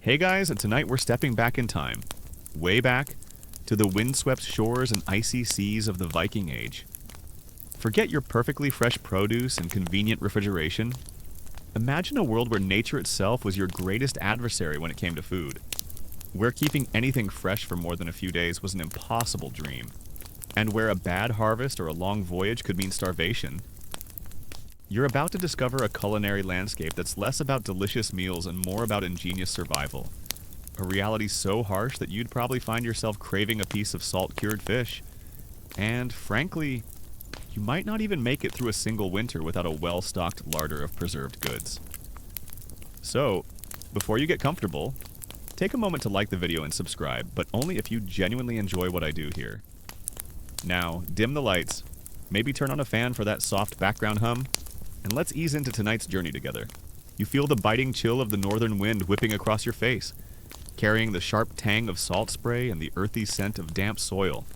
Hey guys, and tonight we're stepping back in time, way back, to the windswept shores and icy seas of the Viking Age. Forget your perfectly fresh produce and convenient refrigeration. Imagine a world where nature itself was your greatest adversary when it came to food, where keeping anything fresh for more than a few days was an impossible dream, and where a bad harvest or a long voyage could mean starvation. You're about to discover a culinary landscape that's less about delicious meals and more about ingenious survival. A reality so harsh that you'd probably find yourself craving a piece of salt-cured fish. And, frankly, you might not even make it through a single winter without a well-stocked larder of preserved goods. So, before you get comfortable, take a moment to like the video and subscribe, but only if you genuinely enjoy what I do here. Now, dim the lights, maybe turn on a fan for that soft background hum, and let's ease into tonight's journey together. You feel the biting chill of the northern wind whipping across your face, carrying the sharp tang of salt spray and the earthy scent of damp soil.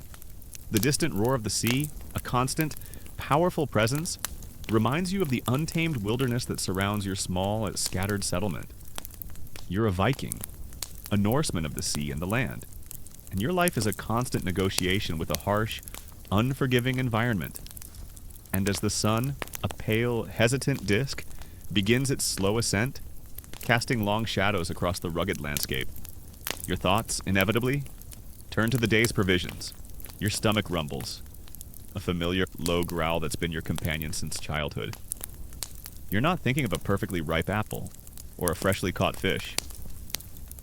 The distant roar of the sea, a constant, powerful presence, reminds you of the untamed wilderness that surrounds your small, scattered settlement. You're a Viking, a Norseman of the sea and the land, and your life is a constant negotiation with a harsh, unforgiving environment. And as the sun, a pale, hesitant disk, begins its slow ascent, casting long shadows across the rugged landscape, your thoughts, inevitably, turn to the day's provisions. Your stomach rumbles, a familiar low growl that's been your companion since childhood. You're not thinking of a perfectly ripe apple, or a freshly caught fish.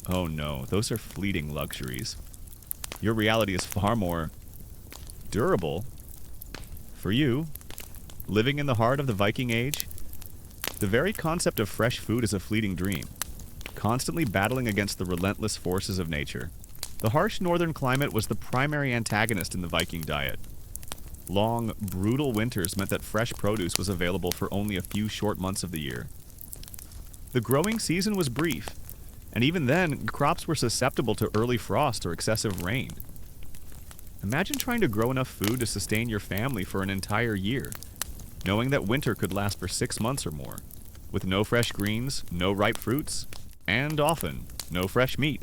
Oh no, those are fleeting luxuries. Your reality is far more durable. For you, living in the heart of the Viking Age, the very concept of fresh food is a fleeting dream, constantly battling against the relentless forces of nature. The harsh northern climate was the primary antagonist in the Viking diet. Long, brutal winters meant that fresh produce was available for only a few short months of the year. The growing season was brief, and even then, crops were susceptible to early frost or excessive rain. Imagine trying to grow enough food to sustain your family for an entire year, knowing that winter could last for 6 months or more, with no fresh greens, no ripe fruits, and often, no fresh meat.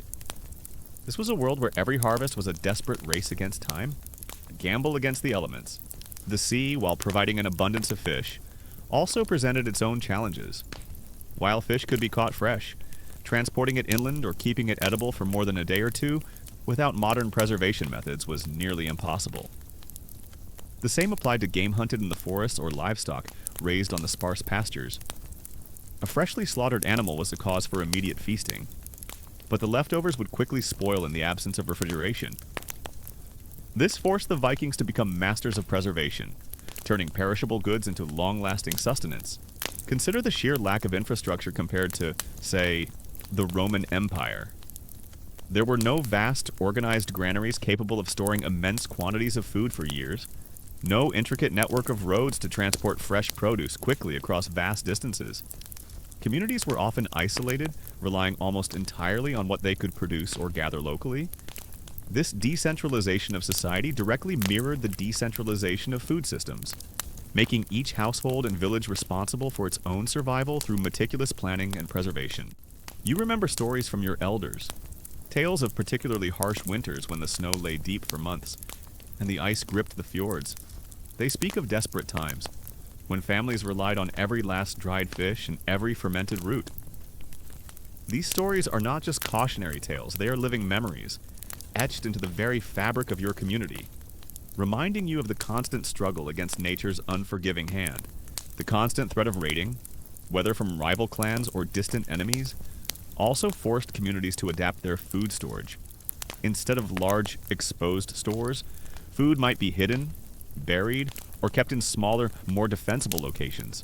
This was a world where every harvest was a desperate race against time, a gamble against the elements. The sea, while providing an abundance of fish, also presented its own challenges. While fish could be caught fresh, transporting it inland or keeping it edible for more than a day or two without modern preservation methods was nearly impossible. The same applied to game hunted in the forest or livestock raised on the sparse pastures. A freshly slaughtered animal was a cause for immediate feasting, but the leftovers would quickly spoil in the absence of refrigeration. This forced the Vikings to become masters of preservation, turning perishable goods into long-lasting sustenance. Consider the sheer lack of infrastructure compared to, say, the Roman Empire. There were no vast, organized granaries capable of storing immense quantities of food for years. No intricate network of roads to transport fresh produce quickly across vast distances. Communities were often isolated, relying almost entirely on what they could produce or gather locally. This decentralization of society directly mirrored the decentralization of food systems, making each household and village responsible for its own survival through meticulous planning and preservation. You remember stories from your elders, tales of particularly harsh winters when the snow lay deep for months, and the ice gripped the fjords. They speak of desperate times, when families relied on every last dried fish and every fermented root. These stories are not just cautionary tales, they are living memories, etched into the very fabric of your community, reminding you of the constant struggle against nature's unforgiving hand. The constant threat of raiding, whether from rival clans or distant enemies, also forced communities to adapt their food storage. Instead of large, exposed stores, food might be hidden, buried, or kept in smaller, more defensible locations.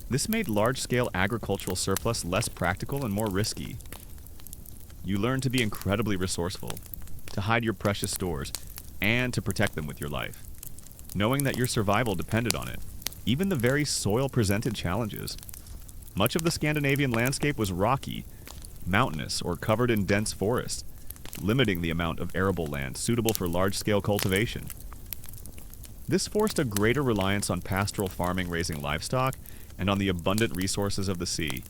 This made large-scale agricultural surplus less practical and more risky. You learned to be incredibly resourceful, to hide your precious stores, and to protect them with your life, knowing that your survival depended on it. Even the very soil presented challenges. Much of the Scandinavian landscape was rocky, mountainous, or covered in dense forests, limiting the amount of arable land suitable for large-scale cultivation. This forced a greater reliance on pastoral farming raising livestock and on the abundant resources of the sea.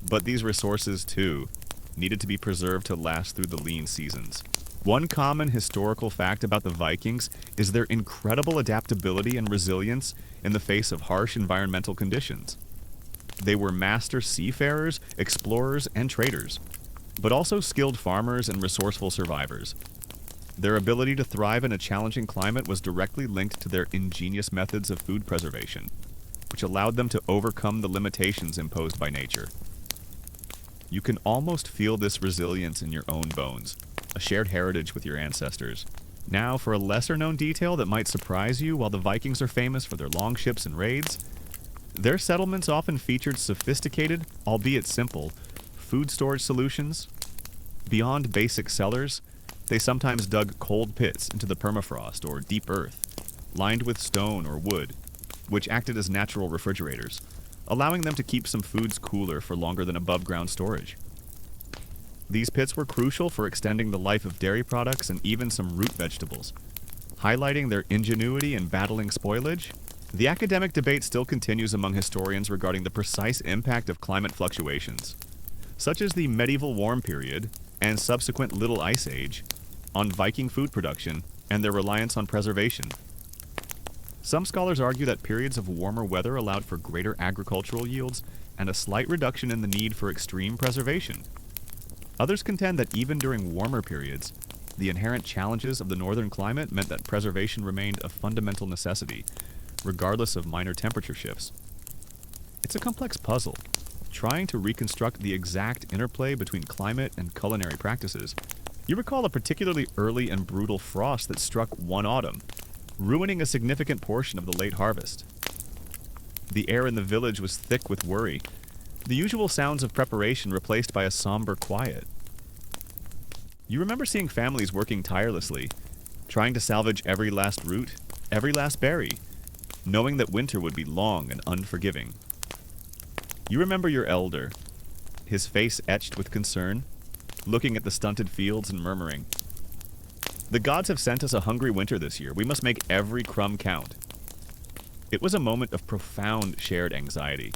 But these resources, too, needed to be preserved to last through the lean seasons. One common historical fact about the Vikings is their incredible adaptability and resilience in the face of harsh environmental conditions. They were master seafarers, explorers, and traders, but also skilled farmers and resourceful survivors. Their ability to thrive in a challenging climate was directly linked to their ingenious methods of food preservation, which allowed them to overcome the limitations imposed by nature. You can almost feel this resilience in your own bones, a shared heritage with your ancestors. Now, for a lesser-known detail that might surprise you, while the Vikings are famous for their longships and raids, their settlements often featured sophisticated, albeit simple, food storage solutions. Beyond basic cellars, they sometimes dug cold pits into the permafrost or deep earth, lined with stone or wood, which acted as natural refrigerators, allowing them to keep some foods cooler for longer than above-ground storage. These pits were crucial for extending the life of dairy products and even some root vegetables. Highlighting their ingenuity in battling spoilage, the academic debate still continues among historians regarding the precise impact of climate fluctuations, such as the medieval warm period and subsequent Little Ice Age, on Viking food production and their reliance on preservation. Some scholars argue that periods of warmer weather allowed for greater agricultural yields and a slight reduction in the need for extreme preservation. Others contend that even during warmer periods, the inherent challenges of the northern climate meant that preservation remained a fundamental necessity, regardless of minor temperature shifts. It's a complex puzzle, trying to reconstruct the exact interplay between climate and culinary practices. You recall a particularly early and brutal frost that struck one autumn, ruining a significant portion of the late harvest. The air in the village was thick with worry, the usual sounds of preparation replaced by a somber quiet. You remember seeing families working tirelessly, trying to salvage every last root, every last berry, knowing that winter would be long and unforgiving. You remember your elder, his face etched with concern, looking at the stunted fields and murmuring, "The gods have sent us a hungry winter this year. We must make every crumb count." It was a moment of profound shared anxiety,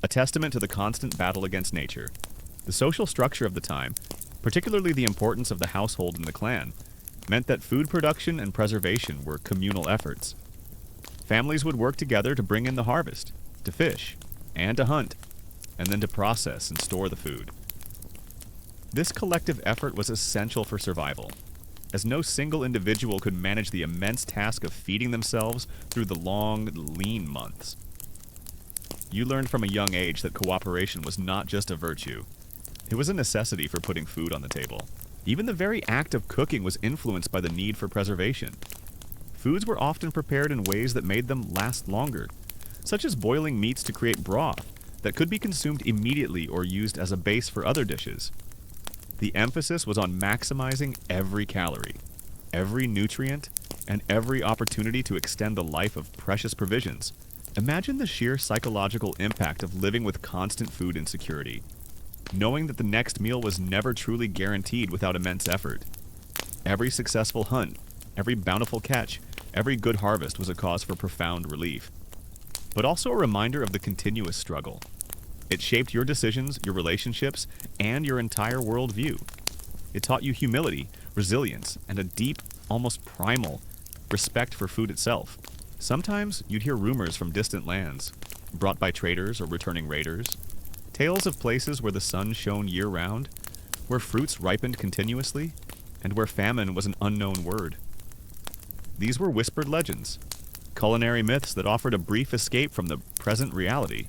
a testament to the constant battle against nature. The social structure of the time, particularly the importance of the household and the clan, meant that food production and preservation were communal efforts. Families would work together to bring in the harvest, to fish, and to hunt, and then to process and store the food. This collective effort was essential for survival, as no single individual could manage the immense task of feeding themselves through the long, lean months. You learned from a young age that cooperation was not just a virtue. It was a necessity for putting food on the table. Even the very act of cooking was influenced by the need for preservation. Foods were often prepared in ways that made them last longer, such as boiling meats to create broth that could be consumed immediately or used as a base for other dishes. The emphasis was on maximizing every calorie, every nutrient, and every opportunity to extend the life of precious provisions. Imagine the sheer psychological impact of living with constant food insecurity, knowing that the next meal was never truly guaranteed without immense effort. Every successful hunt, every bountiful catch, every good harvest was a cause for profound relief, but also a reminder of the continuous struggle. It shaped your decisions, your relationships, and your entire worldview. It taught you humility, resilience, and a deep, almost primal, respect for food itself. Sometimes you'd hear rumors from distant lands, brought by traders or returning raiders, tales of places where the sun shone year-round, where fruits ripened continuously, and where famine was an unknown word. These were whispered legends, culinary myths that offered a brief escape from the present reality.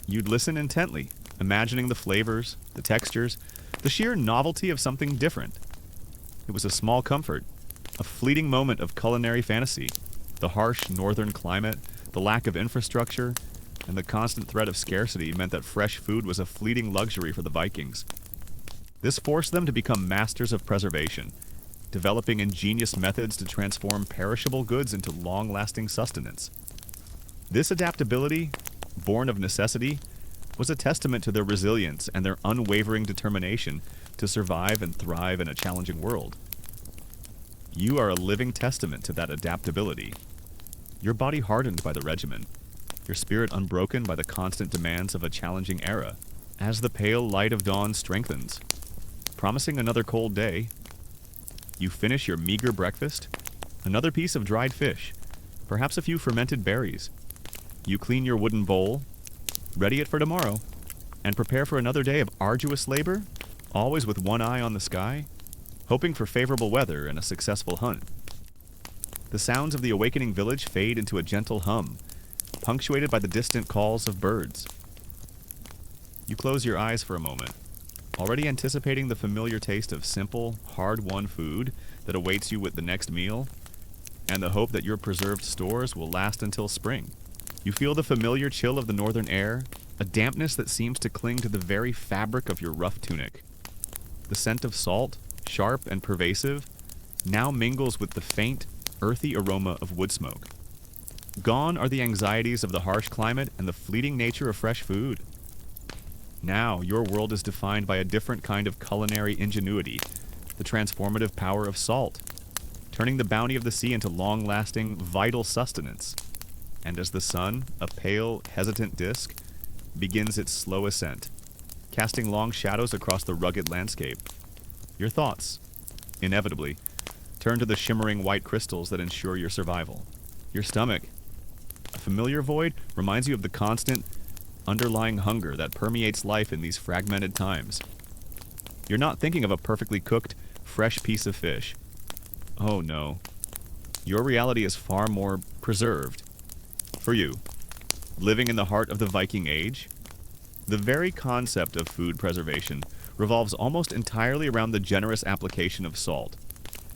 You'd listen intently, imagining the flavors, the textures, the sheer novelty of something different. It was a small comfort, a fleeting moment of culinary fantasy. The harsh northern climate, the lack of infrastructure, and the constant threat of scarcity meant that fresh food was a fleeting luxury for the Vikings. This forced them to become masters of preservation, developing ingenious methods to transform perishable goods into long-lasting sustenance. This adaptability, born of necessity, was a testament to their resilience and their unwavering determination to survive and thrive in a challenging world. You are a living testament to that adaptability. Your body hardened by the regimen, your spirit unbroken by the constant demands of a challenging era, As the pale light of dawn strengthens, promising another cold day, you finish your meager breakfast, another piece of dried fish, perhaps a few fermented berries. You clean your wooden bowl, ready it for tomorrow, and prepare for another day of arduous labor, always with one eye on the sky, hoping for favorable weather and a successful hunt. The sounds of the awakening village fade into a gentle hum, punctuated by the distant calls of birds. You close your eyes for a moment, already anticipating the familiar taste of simple, hard-won food that awaits you with the next meal, and the hope that your preserved stores will last until spring. You feel the familiar chill of the northern air, a dampness that seems to cling to the very fabric of your rough tunic. The scent of salt, sharp and pervasive, now mingles with the faint, earthy aroma of wood smoke. Gone are the anxieties of the harsh climate and the fleeting nature of fresh food. Now, your world is defined by a different kind of culinary ingenuity, the transformative power of salt, turning the bounty of the sea into long-lasting, vital sustenance. And as the sun, a pale, hesitant disk, begins its slow ascent, casting long shadows across the rugged landscape, your thoughts, inevitably, turn to the shimmering white crystals that ensure your survival. Your stomach, a familiar void, reminds you of the constant, underlying hunger that permeates life in these fragmented times. You're not thinking of a perfectly cooked, fresh piece of fish. Oh no. Your reality is far more preserved. For you, living in the heart of the Viking Age, the very concept of food preservation revolves almost entirely around the generous application of salt,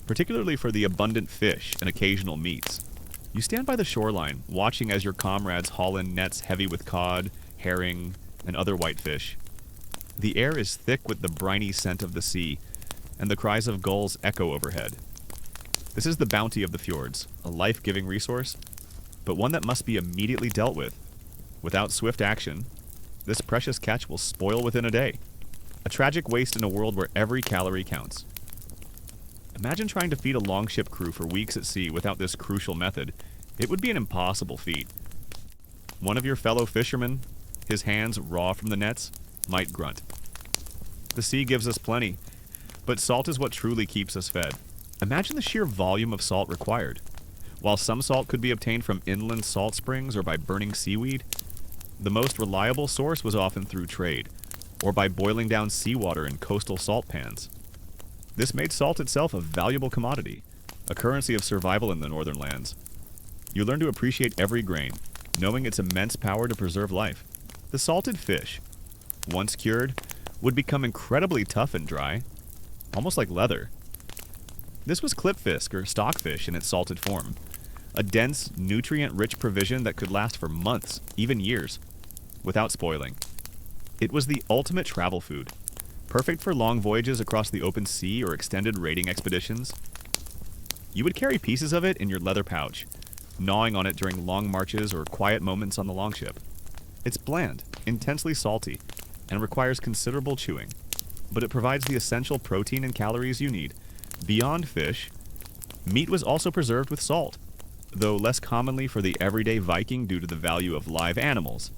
particularly for the abundant fish and occasional meats. You stand by the shoreline, watching as your comrades haul in nets heavy with cod, herring, and other whitefish. The air is thick with the briny scent of the sea, and the cries of gulls echo overhead. This is the bounty of the fjords, a life-giving resource, but one that must be immediately dealt with. Without swift action, this precious catch will spoil within a day. A tragic waste in a world where every calorie counts. Imagine trying to feed a longship crew for weeks at sea without this crucial method. It would be an impossible feat. One of your fellow fishermen, his hands raw from the nets, might grunt. The sea gives us plenty, but salt is what truly keeps us fed. Imagine the sheer volume of salt required. While some salt could be obtained from inland salt springs or by burning seaweed, the most reliable source was often through trade, or by boiling down seawater in coastal salt pans. This made salt itself a valuable commodity, a currency of survival in the northern lands. You learn to appreciate every grain, knowing its immense power to preserve life. The salted fish, once cured, would become incredibly tough and dry, almost like leather. This was clipfish or stockfish in its salted form, a dense, nutrient-rich provision that could last for months, even years, without spoiling. It was the ultimate travel food, perfect for long voyages across the open sea or extended raiding expeditions. You would carry pieces of it in your leather pouch, gnawing on it during long marches or quiet moments on the longship. It's bland, intensely salty, and requires considerable chewing, but it provides the essential protein and calories you need. Beyond fish, meat was also preserved with salt, though less commonly for the everyday Viking due to the value of live animals.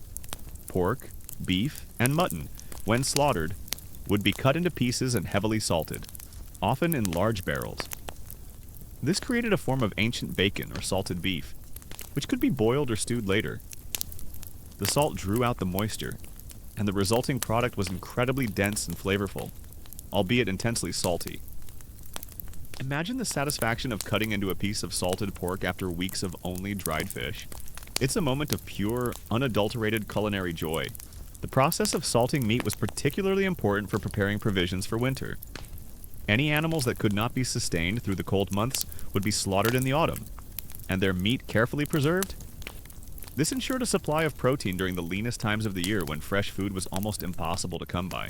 Pork, beef, and mutton, when slaughtered, would be cut into pieces and heavily salted, often in large barrels. This created a form of ancient bacon or salted beef, which could be boiled or stewed later. The salt drew out the moisture, and the resulting product was incredibly dense and flavorful, albeit intensely salty. Imagine the satisfaction of cutting into a piece of salted pork after weeks of only dried fish. It's a moment of pure, unadulterated culinary joy. The process of salting meat was particularly important for preparing provisions for winter. Any animals that could not be sustained through the cold months would be slaughtered in the autumn, and their meat carefully preserved. This ensured a supply of protein during the leanest times of the year when fresh food was almost impossible to come by.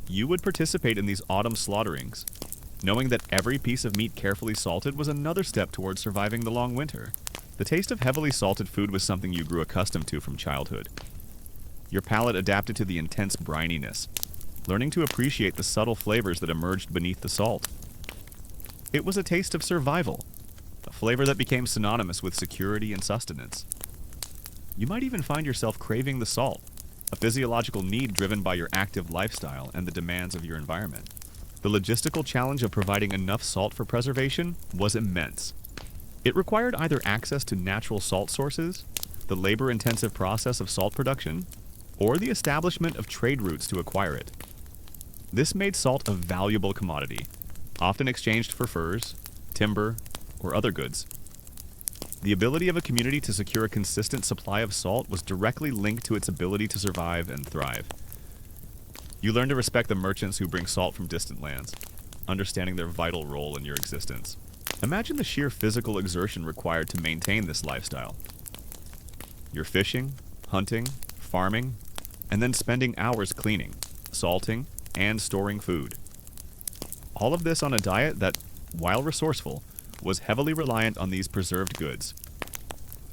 You would participate in these autumn slaughterings, knowing that every piece of meat carefully salted was another step towards surviving the long winter. The taste of heavily salted food was something you grew accustomed to from childhood. Your palate adapted to the intense brininess, learning to appreciate the subtle flavors that emerged beneath the salt. It was a taste of survival, a flavor that became synonymous with security and sustenance. You might even find yourself craving the salt, a physiological need driven by your active lifestyle and the demands of your environment. The logistical challenge of providing enough salt for preservation was immense. It required either access to natural salt sources, the labor-intensive process of salt production, or the establishment of trade routes to acquire it. This made salt a valuable commodity, often exchanged for furs, timber, or other goods. The ability of a community to secure a consistent supply of salt was directly linked to its ability to survive and thrive. You learn to respect the merchants who bring salt from distant lands, understanding their vital role in your existence. Imagine the sheer physical exertion required to maintain this lifestyle. You're fishing, hunting, farming, and then spending hours cleaning, salting, and storing food. All of this on a diet that, while resourceful, was heavily reliant on these preserved goods.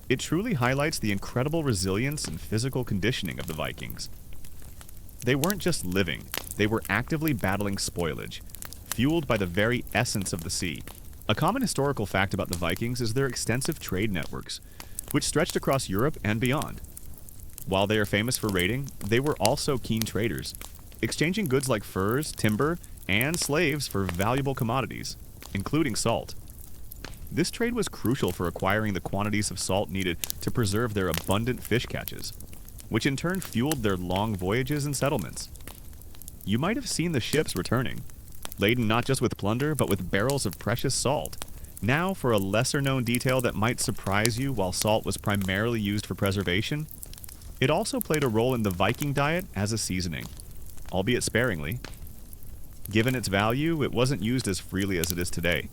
It truly highlights the incredible resilience and physical conditioning of the Vikings. They weren't just living, they were actively battling spoilage, fueled by the very essence of the sea. A common historical fact about the Vikings is their extensive trade networks, which stretched across Europe and beyond. While they are famous for raiding, they were also keen traders, exchanging goods like furs, timber, and slaves for valuable commodities, including salt. This trade was crucial for acquiring the quantities of salt needed to preserve their abundant fish catches, which in turn fueled their long voyages and settlements. You might have seen the ships returning, laden not just with plunder, but with barrels of precious salt. Now, for a lesser-known detail that might surprise you, while salt was primarily used for preservation, it also played a role in the Viking diet as a seasoning, albeit sparingly. Given its value, it wasn't used as freely as it is today.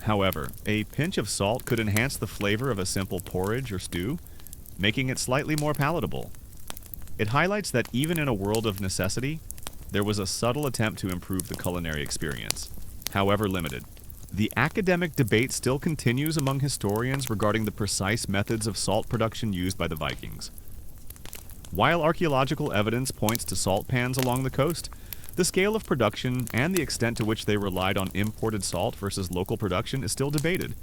However, a pinch of salt could enhance the flavor of a simple porridge or stew, making it slightly more palatable. It highlights that even in a world of necessity, there was a subtle attempt to improve the culinary experience, however limited. The academic debate still continues among historians regarding the precise methods of salt production used by the Vikings. While archaeological evidence points to salt pans along the coast, the scale of production and the extent to which they relied on imported salt versus local production is still debated.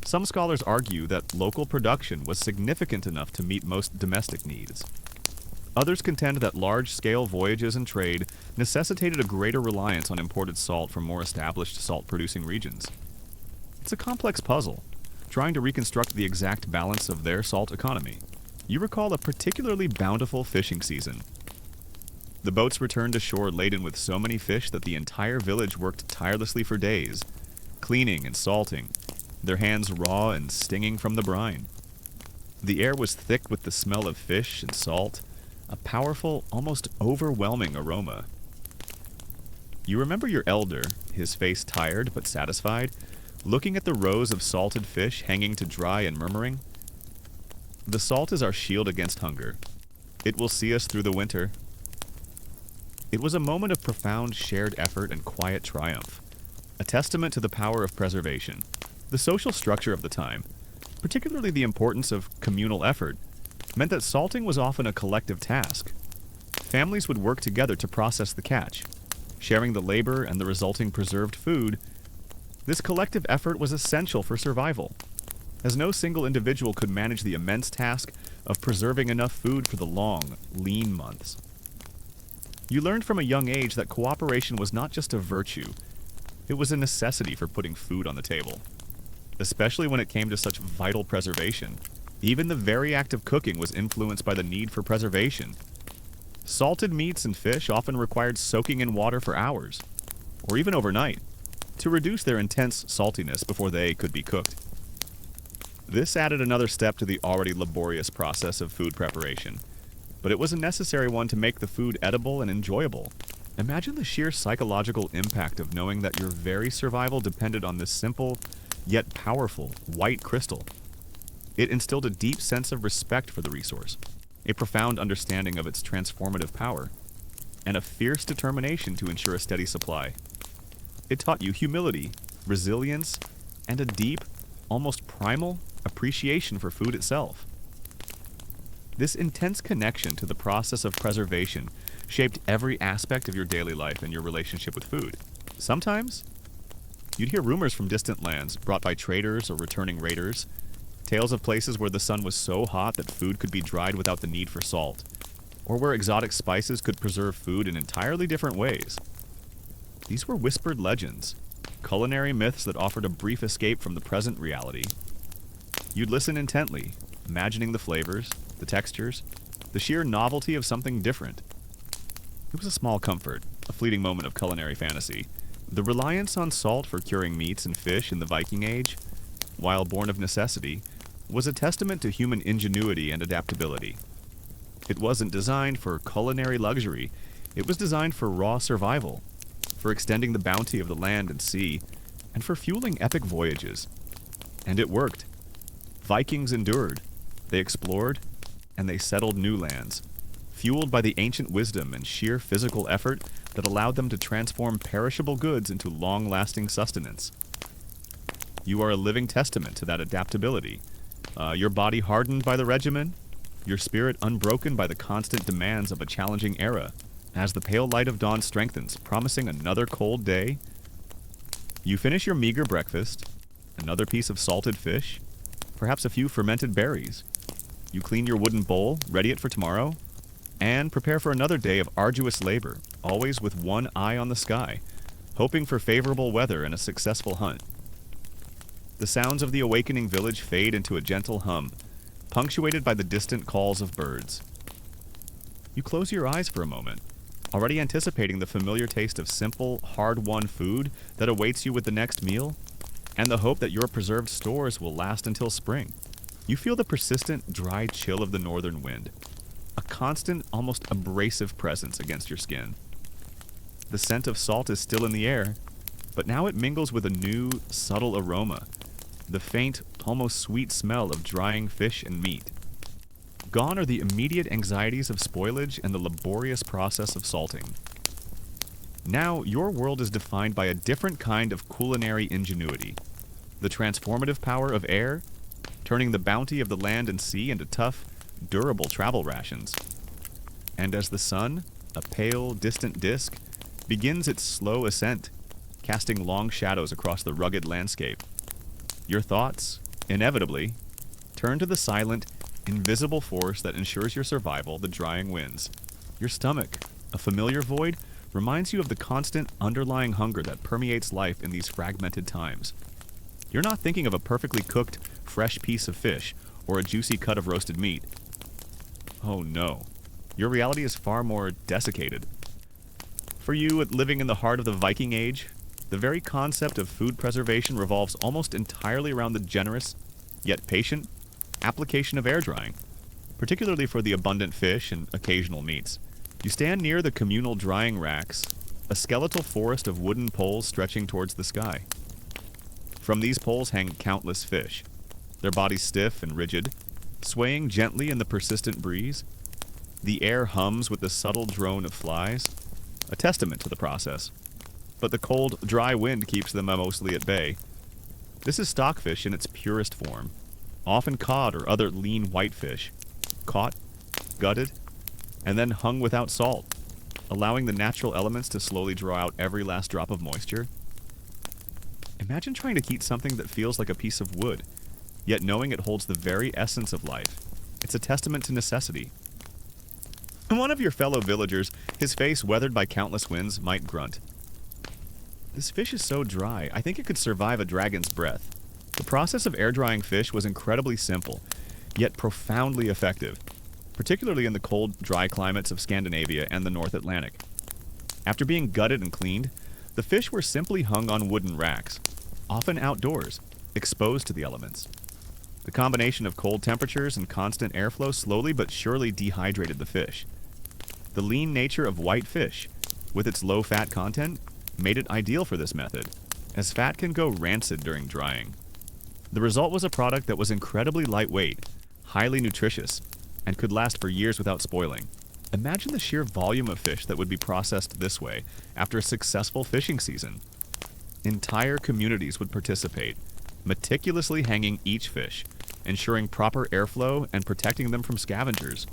Some scholars argue that local production was significant enough to meet most domestic needs. Others contend that large-scale voyages and trade necessitated a greater reliance on imported salt from more established salt-producing regions. It's a complex puzzle, trying to reconstruct the exact balance of their salt economy. You recall a particularly bountiful fishing season. The boats returned to shore laden with so many fish that the entire village worked tirelessly for days, cleaning and salting, their hands raw and stinging from the brine. The air was thick with the smell of fish and salt, a powerful, almost overwhelming aroma. You remember your elder, his face tired but satisfied, looking at the rows of salted fish hanging to dry and murmuring, "The salt is our shield against hunger. It will see us through the winter." It was a moment of profound shared effort and quiet triumph, a testament to the power of preservation. The social structure of the time, particularly the importance of communal effort, meant that salting was often a collective task. Families would work together to process the catch, sharing the labor and the resulting preserved food. This collective effort was essential for survival, as no single individual could manage the immense task of preserving enough food for the long, lean months. You learned from a young age that cooperation was not just a virtue, it was a necessity for putting food on the table, especially when it came to such vital preservation. Even the very act of cooking was influenced by the need for preservation. Salted meats and fish often required soaking in water for hours, or even overnight, to reduce their intense saltiness before they could be cooked. This added another step to the already laborious process of food preparation, but it was a necessary one to make the food edible and enjoyable. Imagine the sheer psychological impact of knowing that your very survival depended on this simple, yet powerful, white crystal. It instilled a deep sense of respect for the resource, a profound understanding of its transformative power, and a fierce determination to ensure a steady supply. It taught you humility, resilience, and a deep, almost primal, appreciation for food itself. This intense connection to the process of preservation shaped every aspect of your daily life and your relationship with food. Sometimes, you'd hear rumors from distant lands brought by traders or returning raiders, tales of places where the sun was so hot that food could be dried without the need for salt, or where exotic spices could preserve food in entirely different ways. These were whispered legends, culinary myths that offered a brief escape from the present reality. You'd listen intently, imagining the flavors, the textures, the sheer novelty of something different. It was a small comfort, a fleeting moment of culinary fantasy. The reliance on salt for curing meats and fish in the Viking Age, while born of necessity, was a testament to human ingenuity and adaptability. It wasn't designed for culinary luxury, it was designed for raw survival, for extending the bounty of the land and sea, and for fueling epic voyages. And it worked. Vikings endured, they explored, and they settled new lands, fueled by the ancient wisdom and sheer physical effort that allowed them to transform perishable goods into long-lasting sustenance. You are a living testament to that adaptability. Your body hardened by the regimen, your spirit unbroken by the constant demands of a challenging era. As the pale light of dawn strengthens, promising another cold day, you finish your meager breakfast, another piece of salted fish, perhaps a few fermented berries. You clean your wooden bowl, ready it for tomorrow, and prepare for another day of arduous labor, always with one eye on the sky, hoping for favorable weather and a successful hunt. The sounds of the awakening village fade into a gentle hum, punctuated by the distant calls of birds. You close your eyes for a moment, already anticipating the familiar taste of simple, hard-won food that awaits you with the next meal, and the hope that your preserved stores will last until spring. You feel the persistent, dry chill of the northern wind, a constant, almost abrasive presence against your skin. The scent of salt is still in the air, but now it mingles with a new, subtle aroma, the faint, almost sweet smell of drying fish and meat. Gone are the immediate anxieties of spoilage and the laborious process of salting. Now, your world is defined by a different kind of culinary ingenuity, the transformative power of air, turning the bounty of the land and sea into tough, durable travel rations. And as the sun, a pale, distant disk, begins its slow ascent, casting long shadows across the rugged landscape, your thoughts, inevitably, turn to the silent, invisible force that ensures your survival, the drying winds. Your stomach, a familiar void, reminds you of the constant underlying hunger that permeates life in these fragmented times. You're not thinking of a perfectly cooked, fresh piece of fish or a juicy cut of roasted meat. Oh no, your reality is far more desiccated. For you, living in the heart of the Viking Age, the very concept of food preservation revolves almost entirely around the generous, yet patient, application of air drying, particularly for the abundant fish and occasional meats. You stand near the communal drying racks, a skeletal forest of wooden poles stretching towards the sky. From these poles hang countless fish, their bodies stiff and rigid, swaying gently in the persistent breeze. The air hums with the subtle drone of flies, a testament to the process. But the cold, dry wind keeps them mostly at bay. This is stockfish in its purest form, often cod or other lean whitefish, caught, gutted, and then hung without salt, allowing the natural elements to slowly draw out every last drop of moisture. Imagine trying to heat something that feels like a piece of wood, yet knowing it holds the very essence of life. It's a testament to necessity. One of your fellow villagers, his face weathered by countless winds, might grunt. This fish is so dry, I think it could survive a dragon's breath. The process of air drying fish was incredibly simple, yet profoundly effective, particularly in the cold, dry climates of Scandinavia and the North Atlantic. After being gutted and cleaned, the fish were simply hung on wooden racks, often outdoors, exposed to the elements. The combination of cold temperatures and constant airflow slowly but surely dehydrated the fish. The lean nature of white fish, with its low fat content, made it ideal for this method, as fat can go rancid during drying. The result was a product that was incredibly lightweight, highly nutritious, and could last for years without spoiling. Imagine the sheer volume of fish that would be processed this way after a successful fishing season. Entire communities would participate, meticulously hanging each fish, ensuring proper airflow and protecting them from scavengers.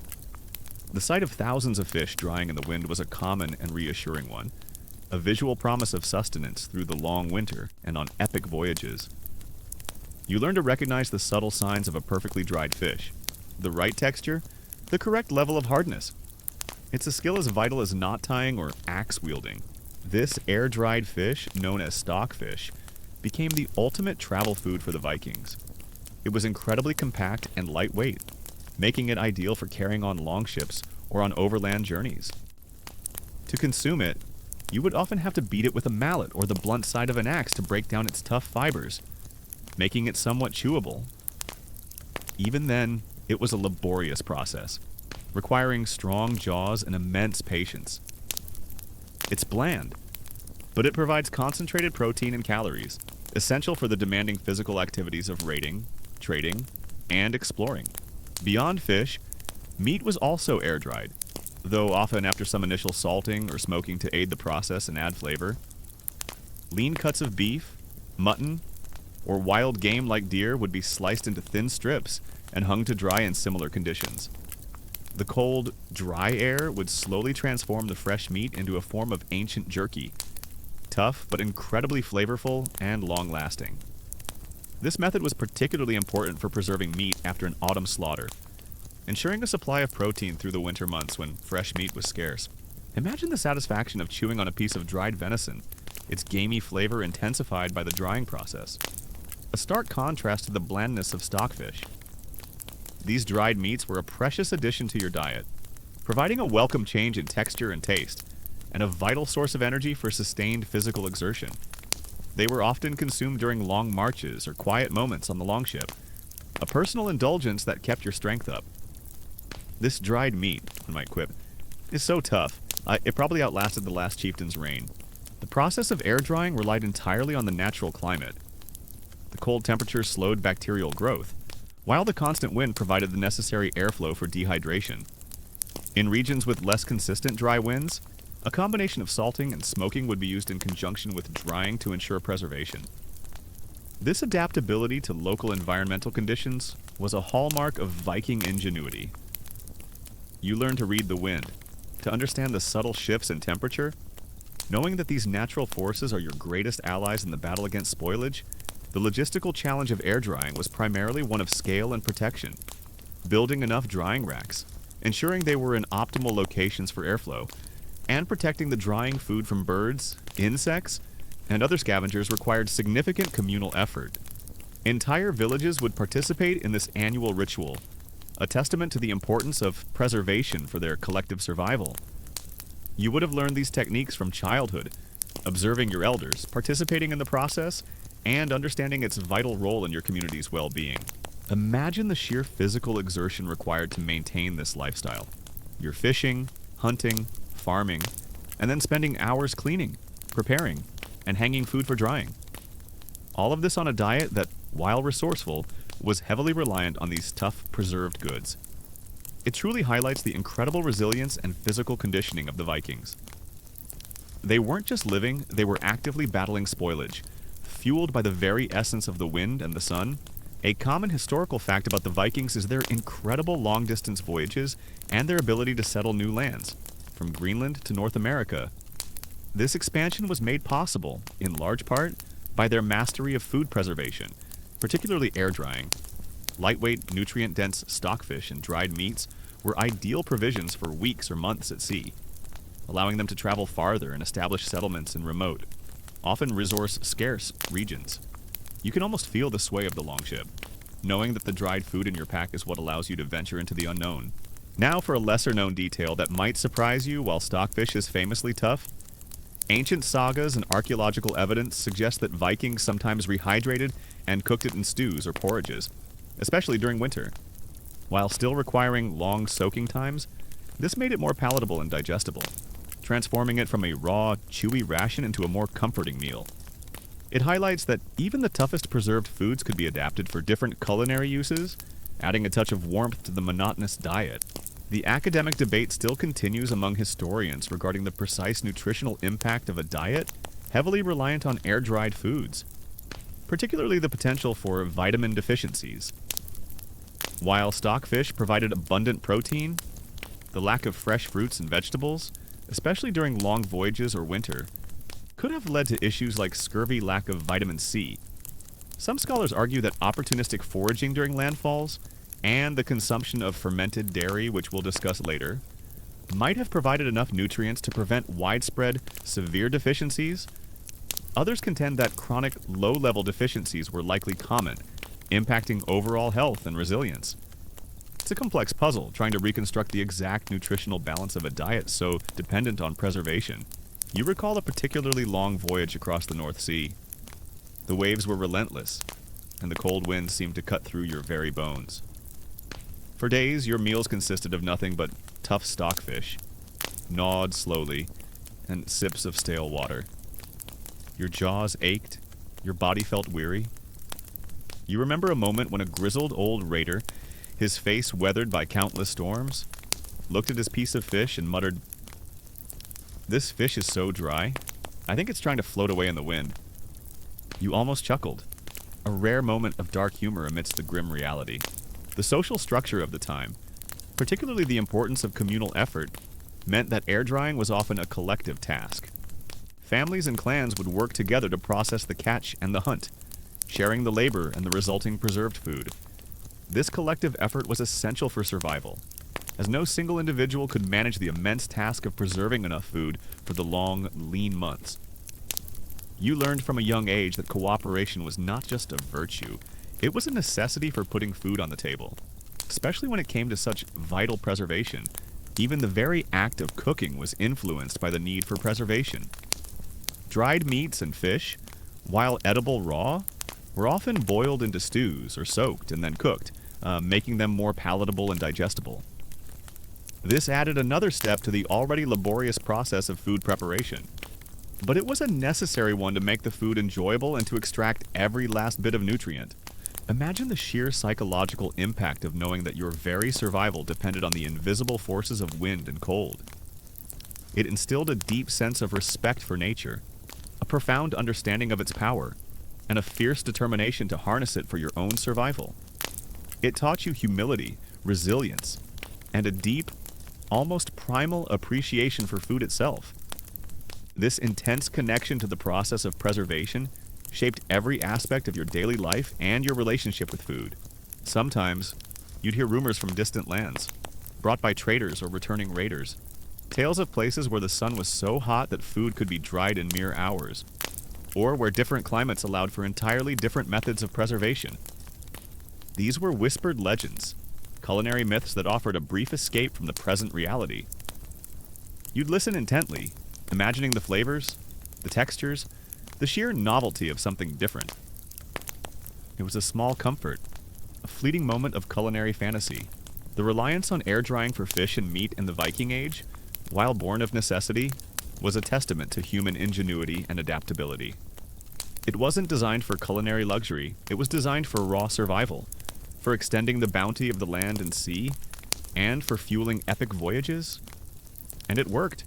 The sight of thousands of fish drying in the wind was a common and reassuring one, a visual promise of sustenance through the long winter and on epic voyages. You learn to recognize the subtle signs of a perfectly dried fish, the right texture, the correct level of hardness. It's a skill as vital as knot tying or axe wielding. This air-dried fish, known as stockfish, became the ultimate travel food for the Vikings. It was incredibly compact and lightweight, making it ideal for carrying on longships or on overland journeys. To consume it, you would often have to beat it with a mallet or the blunt side of an axe to break down its tough fibers, making it somewhat chewable. Even then, it was a laborious process, requiring strong jaws and immense patience. It's bland, but it provides concentrated protein and calories, essential for the demanding physical activities of raiding, trading, and exploring. Beyond fish, meat was also air-dried, though often after some initial salting or smoking to aid the process and add flavor. Lean cuts of beef, mutton, or wild game like deer would be sliced into thin strips and hung to dry in similar conditions. The cold, dry air would slowly transform the fresh meat into a form of ancient jerky, tough but incredibly flavorful and long-lasting. This method was particularly important for preserving meat after an autumn slaughter, ensuring a supply of protein through the winter months when fresh meat was scarce. Imagine the satisfaction of chewing on a piece of dried venison, its gamey flavor intensified by the drying process. A stark contrast to the blandness of stockfish. These dried meats were a precious addition to your diet, providing a welcome change in texture and taste, and a vital source of energy for sustained physical exertion. They were often consumed during long marches or quiet moments on the longship, a personal indulgence that kept your strength up. This dried meat, I might quip, is so tough, it probably outlasted the last chieftain's reign. The process of air drying relied entirely on the natural climate. The cold temperatures slowed bacterial growth, while the constant wind provided the necessary airflow for dehydration. In regions with less consistent dry winds, a combination of salting and smoking would be used in conjunction with drying to ensure preservation. This adaptability to local environmental conditions was a hallmark of Viking ingenuity. You learn to read the wind, to understand the subtle shifts in temperature. Knowing that these natural forces are your greatest allies in the battle against spoilage, the logistical challenge of air drying was primarily one of scale and protection. Building enough drying racks, ensuring they were in optimal locations for airflow, and protecting the drying food from birds, insects, and other scavengers required significant communal effort. Entire villages would participate in this annual ritual, a testament to the importance of preservation for their collective survival. You would have learned these techniques from childhood, observing your elders, participating in the process, and understanding its vital role in your community's well-being. Imagine the sheer physical exertion required to maintain this lifestyle. You're fishing, hunting, farming, and then spending hours cleaning, preparing, and hanging food for drying. All of this on a diet that, while resourceful, was heavily reliant on these tough, preserved goods. It truly highlights the incredible resilience and physical conditioning of the Vikings. They weren't just living, they were actively battling spoilage, fueled by the very essence of the wind and the sun. A common historical fact about the Vikings is their incredible long-distance voyages and their ability to settle new lands, from Greenland to North America. This expansion was made possible, in large part, by their mastery of food preservation, particularly air drying. Lightweight, nutrient-dense stockfish and dried meats were ideal provisions for weeks or months at sea, allowing them to travel farther and establish settlements in remote, often resource-scarce regions. You can almost feel the sway of the longship, knowing that the dried food in your pack is what allows you to venture into the unknown. Now for a lesser-known detail that might surprise you while stockfish is famously tough. Ancient sagas and archaeological evidence suggest that Vikings sometimes rehydrated and cooked it in stews or porridges, especially during winter. While still requiring long soaking times, this made it more palatable and digestible, transforming it from a raw, chewy ration into a more comforting meal. It highlights that even the toughest preserved foods could be adapted for different culinary uses, adding a touch of warmth to the monotonous diet. The academic debate still continues among historians regarding the precise nutritional impact of a diet heavily reliant on air-dried foods, particularly the potential for vitamin deficiencies. While stockfish provided abundant protein, the lack of fresh fruits and vegetables, especially during long voyages or winter, could have led to issues like scurvy, lack of vitamin C. Some scholars argue that opportunistic foraging during landfalls and the consumption of fermented dairy, which we'll discuss later, might have provided enough nutrients to prevent widespread, severe deficiencies. Others contend that chronic, low-level deficiencies were likely common, impacting overall health and resilience. It's a complex puzzle, trying to reconstruct the exact nutritional balance of a diet so dependent on preservation. You recall a particularly long voyage across the North Sea. The waves were relentless, and the cold winds seemed to cut through your very bones. For days, your meals consisted of nothing but tough stockfish, gnawed slowly, and sips of stale water. Your jaws ached, your body felt weary. You remember a moment when a grizzled old raider, his face weathered by countless storms, looked at his piece of fish and muttered, "This fish is so dry, I think it's trying to float away in the wind." You almost chuckled, a rare moment of dark humor amidst the grim reality. The social structure of the time, particularly the importance of communal effort, meant that air drying was often a collective task. Families and clans would work together to process the catch and the hunt, sharing the labor and the resulting preserved food. This collective effort was essential for survival, as no single individual could manage the immense task of preserving enough food for the long, lean months. You learned from a young age that cooperation was not just a virtue, it was a necessity for putting food on the table. Especially when it came to such vital preservation, even the very act of cooking was influenced by the need for preservation. Dried meats and fish, while edible raw, were often boiled into stews or soaked and then cooked, making them more palatable and digestible. This added another step to the already laborious process of food preparation. But it was a necessary one to make the food enjoyable and to extract every last bit of nutrient. Imagine the sheer psychological impact of knowing that your very survival depended on the invisible forces of wind and cold. It instilled a deep sense of respect for nature, a profound understanding of its power, and a fierce determination to harness it for your own survival. It taught you humility, resilience, and a deep, almost primal appreciation for food itself. This intense connection to the process of preservation shaped every aspect of your daily life and your relationship with food. Sometimes, you'd hear rumors from distant lands, brought by traders or returning raiders. Tales of places where the sun was so hot that food could be dried in mere hours, or where different climates allowed for entirely different methods of preservation. These were whispered legends, culinary myths that offered a brief escape from the present reality. You'd listen intently, imagining the flavors, the textures, the sheer novelty of something different. It was a small comfort, a fleeting moment of culinary fantasy. The reliance on air drying for fish and meat in the Viking Age, while born of necessity, was a testament to human ingenuity and adaptability. It wasn't designed for culinary luxury, it was designed for raw survival, for extending the bounty of the land and sea, and for fueling epic voyages. And it worked.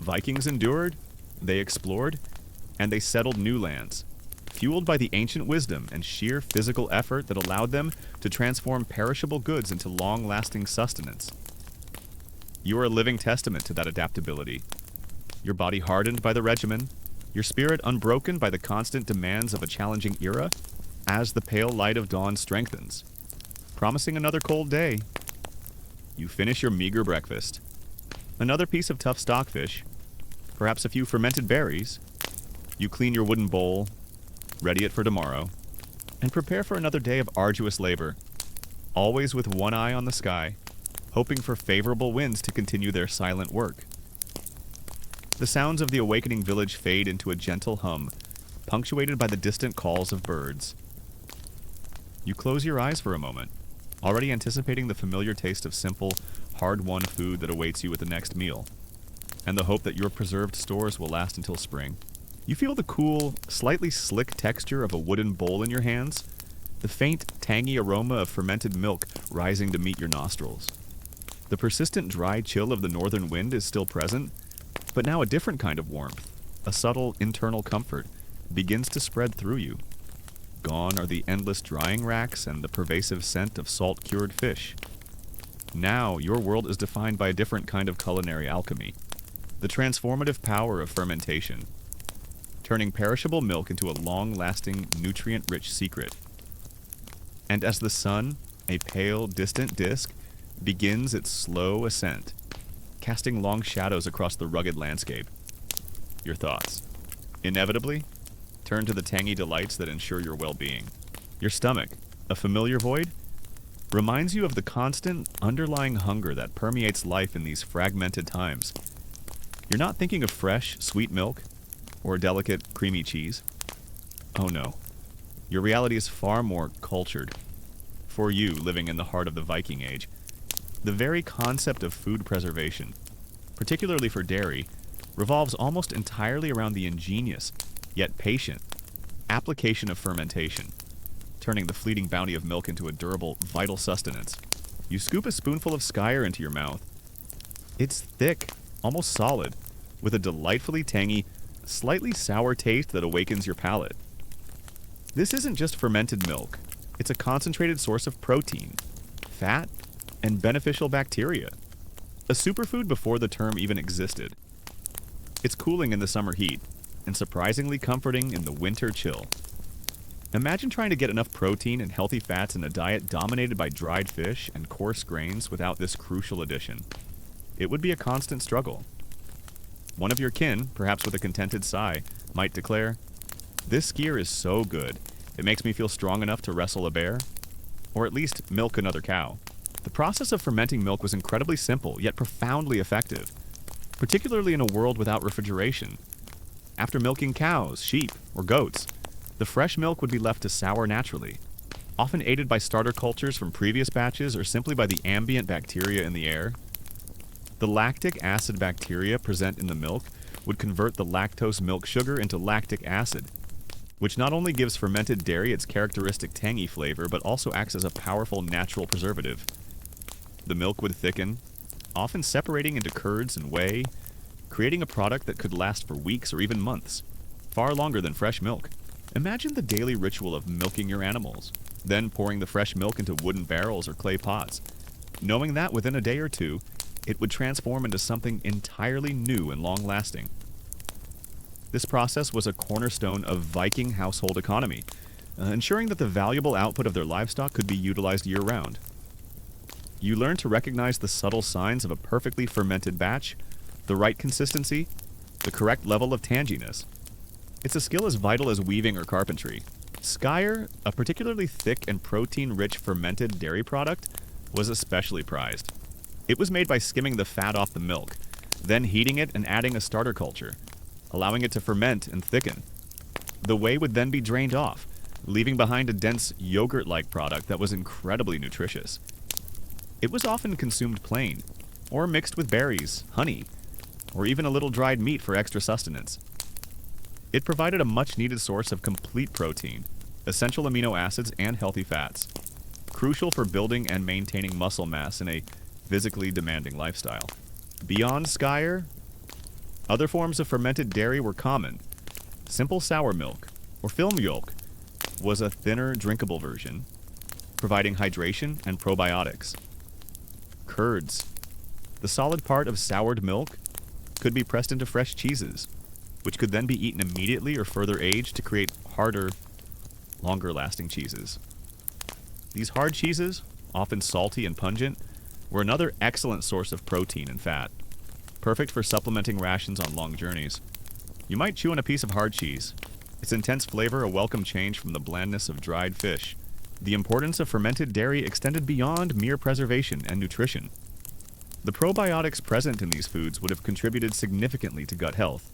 Vikings endured, they explored, and they settled new lands, fueled by the ancient wisdom and sheer physical effort that allowed them to transform perishable goods into long-lasting sustenance. You are a living testament to that adaptability. Your body hardened by the regimen, your spirit unbroken by the constant demands of a challenging era, as the pale light of dawn strengthens, promising another cold day. You finish your meager breakfast. Another piece of tough stockfish, perhaps a few fermented berries. You clean your wooden bowl, ready it for tomorrow, and prepare for another day of arduous labor, always with one eye on the sky, hoping for favorable winds to continue their silent work. The sounds of the awakening village fade into a gentle hum, punctuated by the distant calls of birds. You close your eyes for a moment, already anticipating the familiar taste of simple, hard-won food that awaits you at the next meal, and the hope that your preserved stores will last until spring. You feel the cool, slightly slick texture of a wooden bowl in your hands, the faint, tangy aroma of fermented milk rising to meet your nostrils. The persistent dry chill of the northern wind is still present, but now a different kind of warmth, a subtle internal comfort, begins to spread through you. Gone are the endless drying racks and the pervasive scent of salt-cured fish. Now, your world is defined by a different kind of culinary alchemy, the transformative power of fermentation, turning perishable milk into a long-lasting, nutrient-rich secret. And as the sun, a pale, distant disk, begins its slow ascent, casting long shadows across the rugged landscape. Your thoughts? Inevitably, turn to the tangy delights that ensure your well-being. Your stomach, a familiar void, reminds you of the constant, underlying hunger that permeates life in these fragmented times. You're not thinking of fresh, sweet milk or delicate, creamy cheese. Oh no. Your reality is far more cultured. For you, living in the heart of the Viking Age, the very concept of food preservation, particularly for dairy, revolves almost entirely around the ingenious, yet patient, application of fermentation, turning the fleeting bounty of milk into a durable, vital sustenance. You scoop a spoonful of skyr into your mouth. It's thick, almost solid, with a delightfully tangy, slightly sour taste that awakens your palate. This isn't just fermented milk. It's a concentrated source of protein, fat, and beneficial bacteria. A superfood before the term even existed. It's cooling in the summer heat, and surprisingly comforting in the winter chill. Imagine trying to get enough protein and healthy fats in a diet dominated by dried fish and coarse grains without this crucial addition. It would be a constant struggle. One of your kin, perhaps with a contented sigh, might declare, "This skyr is so good, it makes me feel strong enough to wrestle a bear, or at least milk another cow." The process of fermenting milk was incredibly simple, yet profoundly effective, particularly in a world without refrigeration. After milking cows, sheep, or goats, the fresh milk would be left to sour naturally, often aided by starter cultures from previous batches or simply by the ambient bacteria in the air. The lactic acid bacteria present in the milk would convert the lactose milk sugar into lactic acid, which not only gives fermented dairy its characteristic tangy flavor, but also acts as a powerful natural preservative. The milk would thicken, often separating into curds and whey, creating a product that could last for weeks or even months, far longer than fresh milk. Imagine the daily ritual of milking your animals, then pouring the fresh milk into wooden barrels or clay pots, knowing that within a day or two, it would transform into something entirely new and long-lasting. This process was a cornerstone of Viking household economy, ensuring that the valuable output of their livestock could be utilized year-round. You learn to recognize the subtle signs of a perfectly fermented batch, the right consistency, the correct level of tanginess. It's a skill as vital as weaving or carpentry. Skyr, a particularly thick and protein-rich fermented dairy product, was especially prized. It was made by skimming the fat off the milk, then heating it and adding a starter culture, allowing it to ferment and thicken. The whey would then be drained off, leaving behind a dense yogurt-like product that was incredibly nutritious. It was often consumed plain, or mixed with berries, honey, or even a little dried meat for extra sustenance. It provided a much-needed source of complete protein, essential amino acids, and healthy fats, crucial for building and maintaining muscle mass in a physically demanding lifestyle. Beyond skyr, other forms of fermented dairy were common. Simple sour milk, or filmjölk, was a thinner, drinkable version, providing hydration and probiotics. Curds, the solid part of soured milk, could be pressed into fresh cheeses, which could then be eaten immediately or further aged to create harder, longer-lasting cheeses. These hard cheeses, often salty and pungent, were another excellent source of protein and fat, perfect for supplementing rations on long journeys. You might chew on a piece of hard cheese, its intense flavor a welcome change from the blandness of dried fish. The importance of fermented dairy extended beyond mere preservation and nutrition. The probiotics present in these foods would have contributed significantly to gut health,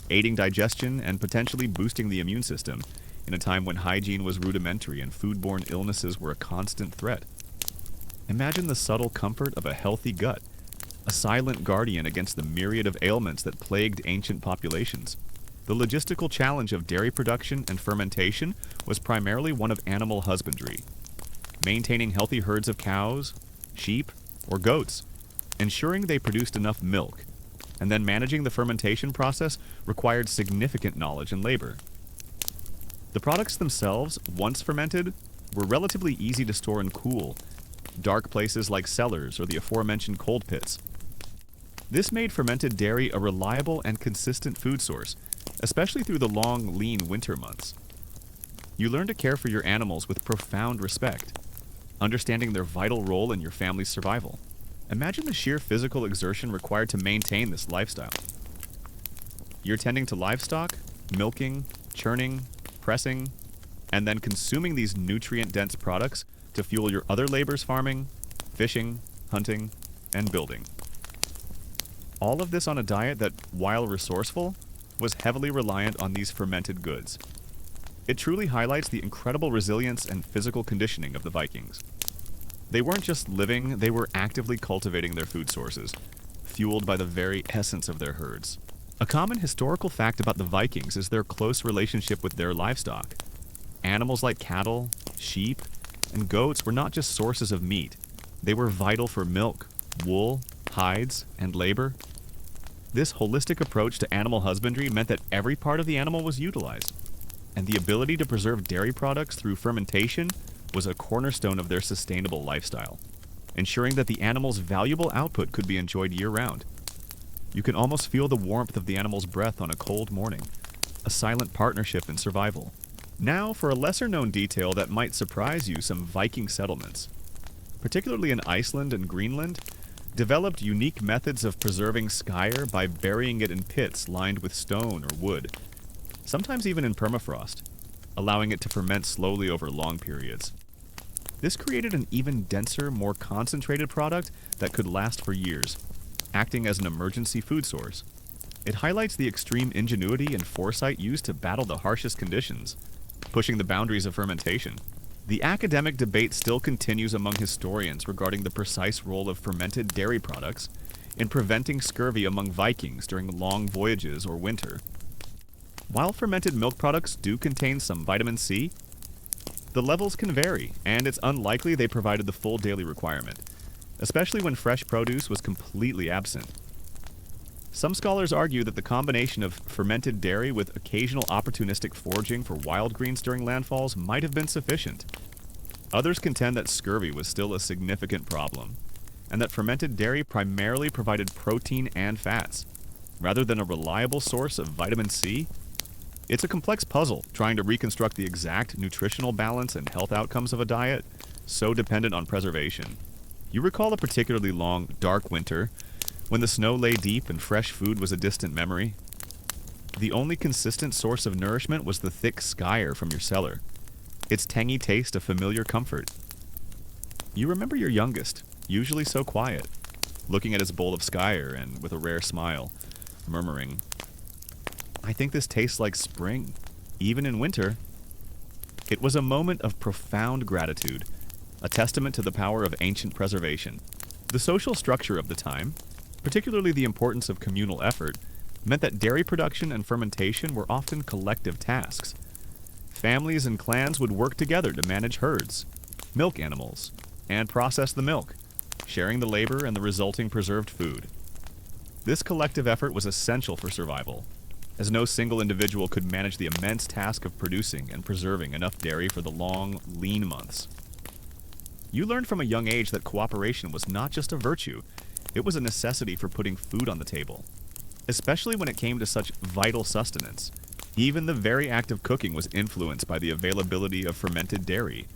aiding digestion and potentially boosting the immune system in a time when hygiene was rudimentary and foodborne illnesses were a constant threat. Imagine the subtle comfort of a healthy gut, a silent guardian against the myriad of ailments that plagued ancient populations. The logistical challenge of dairy production and fermentation was primarily one of animal husbandry, maintaining healthy herds of cows, sheep, or goats, ensuring they produced enough milk, and then managing the fermentation process required significant knowledge and labor. The products themselves, once fermented, were relatively easy to store and cool, dark places like cellars or the aforementioned cold pits. This made fermented dairy a reliable and consistent food source, especially through the long, lean winter months. You learn to care for your animals with profound respect, understanding their vital role in your family's survival. Imagine the sheer physical exertion required to maintain this lifestyle. You're tending to livestock, milking, churning, pressing, and then consuming these nutrient-dense products to fuel your other labors farming, fishing, hunting, and building. All of this on a diet that, while resourceful, was heavily reliant on these fermented goods. It truly highlights the incredible resilience and physical conditioning of the Vikings. They weren't just living, they were actively cultivating their food sources, fueled by the very essence of their herds. A common historical fact about the Vikings is their close relationship with their livestock. Animals like cattle, sheep, and goats were not just sources of meat. They were vital for milk, wool, hides, and labor. This holistic approach to animal husbandry meant that every part of the animal was utilized, and the ability to preserve dairy products through fermentation was a cornerstone of their sustainable lifestyle, ensuring that the animal's valuable output could be enjoyed year-round. You can almost feel the warmth of the animal's breath on a cold morning, a silent partnership in survival. Now, for a lesser-known detail that might surprise you, some Viking settlements, particularly in Iceland and Greenland, developed unique methods of preserving skyr by burying it in pits lined with stone or wood, sometimes even in permafrost, allowing it to ferment slowly over long periods. This created an even denser, more concentrated product that could last for years, acting as an emergency food source. It highlights the extreme ingenuity and foresight used to battle the harshest conditions, pushing the boundaries of fermentation. The academic debate still continues among historians regarding the precise role of fermented dairy products in preventing scurvy among Vikings during long voyages or winter. While fermented milk products do contain some vitamin C, the levels can vary, and it's unlikely they provided the full daily requirement, especially when fresh produce was completely absent. Some scholars argue that the combination of fermented dairy with occasional opportunistic foraging for wild greens during landfalls might have been sufficient. Others contend that scurvy was still a significant problem, and that fermented dairy primarily provided protein and fats, rather than a reliable source of vitamin C. It's a complex puzzle trying to reconstruct the exact nutritional balance and health outcomes of a diet so dependent on preservation. You recall a particularly long, dark winter when the snow lay deep and fresh food was a distant memory? The only consistent source of nourishment was the thick skyr from your cellar, its tangy taste a familiar comfort. You remember your youngest, usually so quiet, looking at his bowl of skyr and with a rare smile, murmuring, "I think this tastes like spring, even in winter." It was a moment of profound gratitude, a testament to the power of ancient preservation. The social structure of the time, particularly the importance of communal effort, meant that dairy production and fermentation were often collective tasks. Families and clans would work together to manage herds, milk animals, and process the milk, sharing the labor and the resulting preserved food. This collective effort was essential for survival, as no single individual could manage the immense task of producing and preserving enough dairy for the long, lean months. You learned from a young age that cooperation was not just a virtue, it was a necessity for putting food on the table, especially when it came to such vital sustenance. Even the very act of cooking was influenced by the availability of fermented dairy.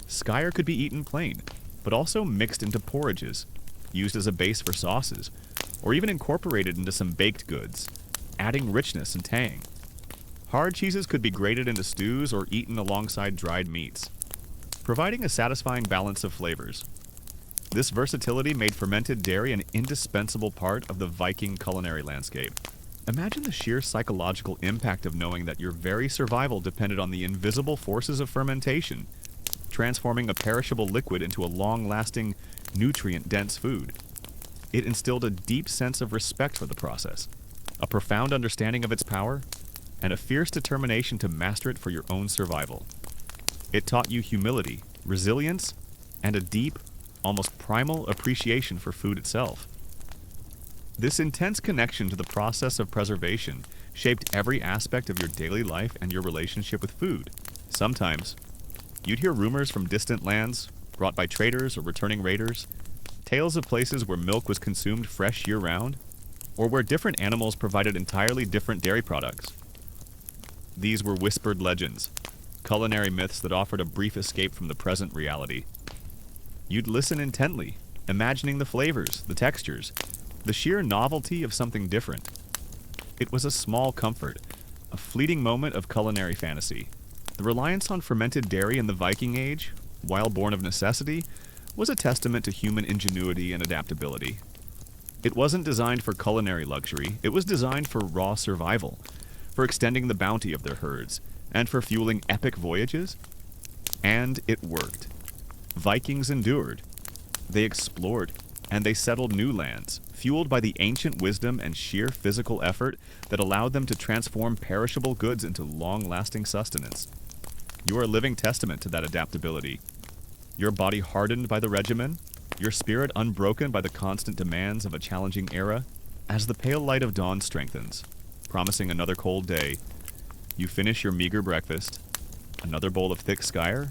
Skyr could be eaten plain, but also mixed into porridges, used as a base for sauces, or even incorporated into some baked goods, adding richness and tang. Hard cheeses could be grated into stews or eaten alongside dried meats, providing a satisfying balance of flavors. This versatility made fermented dairy an indispensable part of the Viking culinary landscape. Imagine the sheer psychological impact of knowing that your very survival depended on the invisible forces of fermentation, transforming a perishable liquid into a long-lasting, nutrient-dense food. It instilled a deep sense of respect for the process, a profound understanding of its power, and a fierce determination to master it for your own survival. It taught you humility, resilience, and a deep, almost primal appreciation for food itself. This intense connection to the process of preservation shaped every aspect of your daily life and your relationship with food. Sometimes, you'd hear rumors from distant lands, brought by traders or returning raiders, tales of places where milk was consumed fresh year-round, or where different animals provided entirely different dairy products. These were whispered legends, culinary myths that offered a brief escape from the present reality. You'd listen intently, imagining the flavors, the textures, the sheer novelty of something different. It was a small comfort, a fleeting moment of culinary fantasy. The reliance on fermented dairy in the Viking Age, while born of necessity, was a testament to human ingenuity and adaptability. It wasn't designed for culinary luxury, it was designed for raw survival, for extending the bounty of their herds, and for fueling epic voyages. And it worked. Vikings endured. They explored, and they settled new lands, fueled by the ancient wisdom and sheer physical effort that allowed them to transform perishable goods into long-lasting sustenance. You are a living testament to that adaptability. Your body hardened by the regimen, your spirit unbroken by the constant demands of a challenging era. As the pale light of dawn strengthens, promising another cold day, you finish your meager breakfast, another bowl of thick skyr,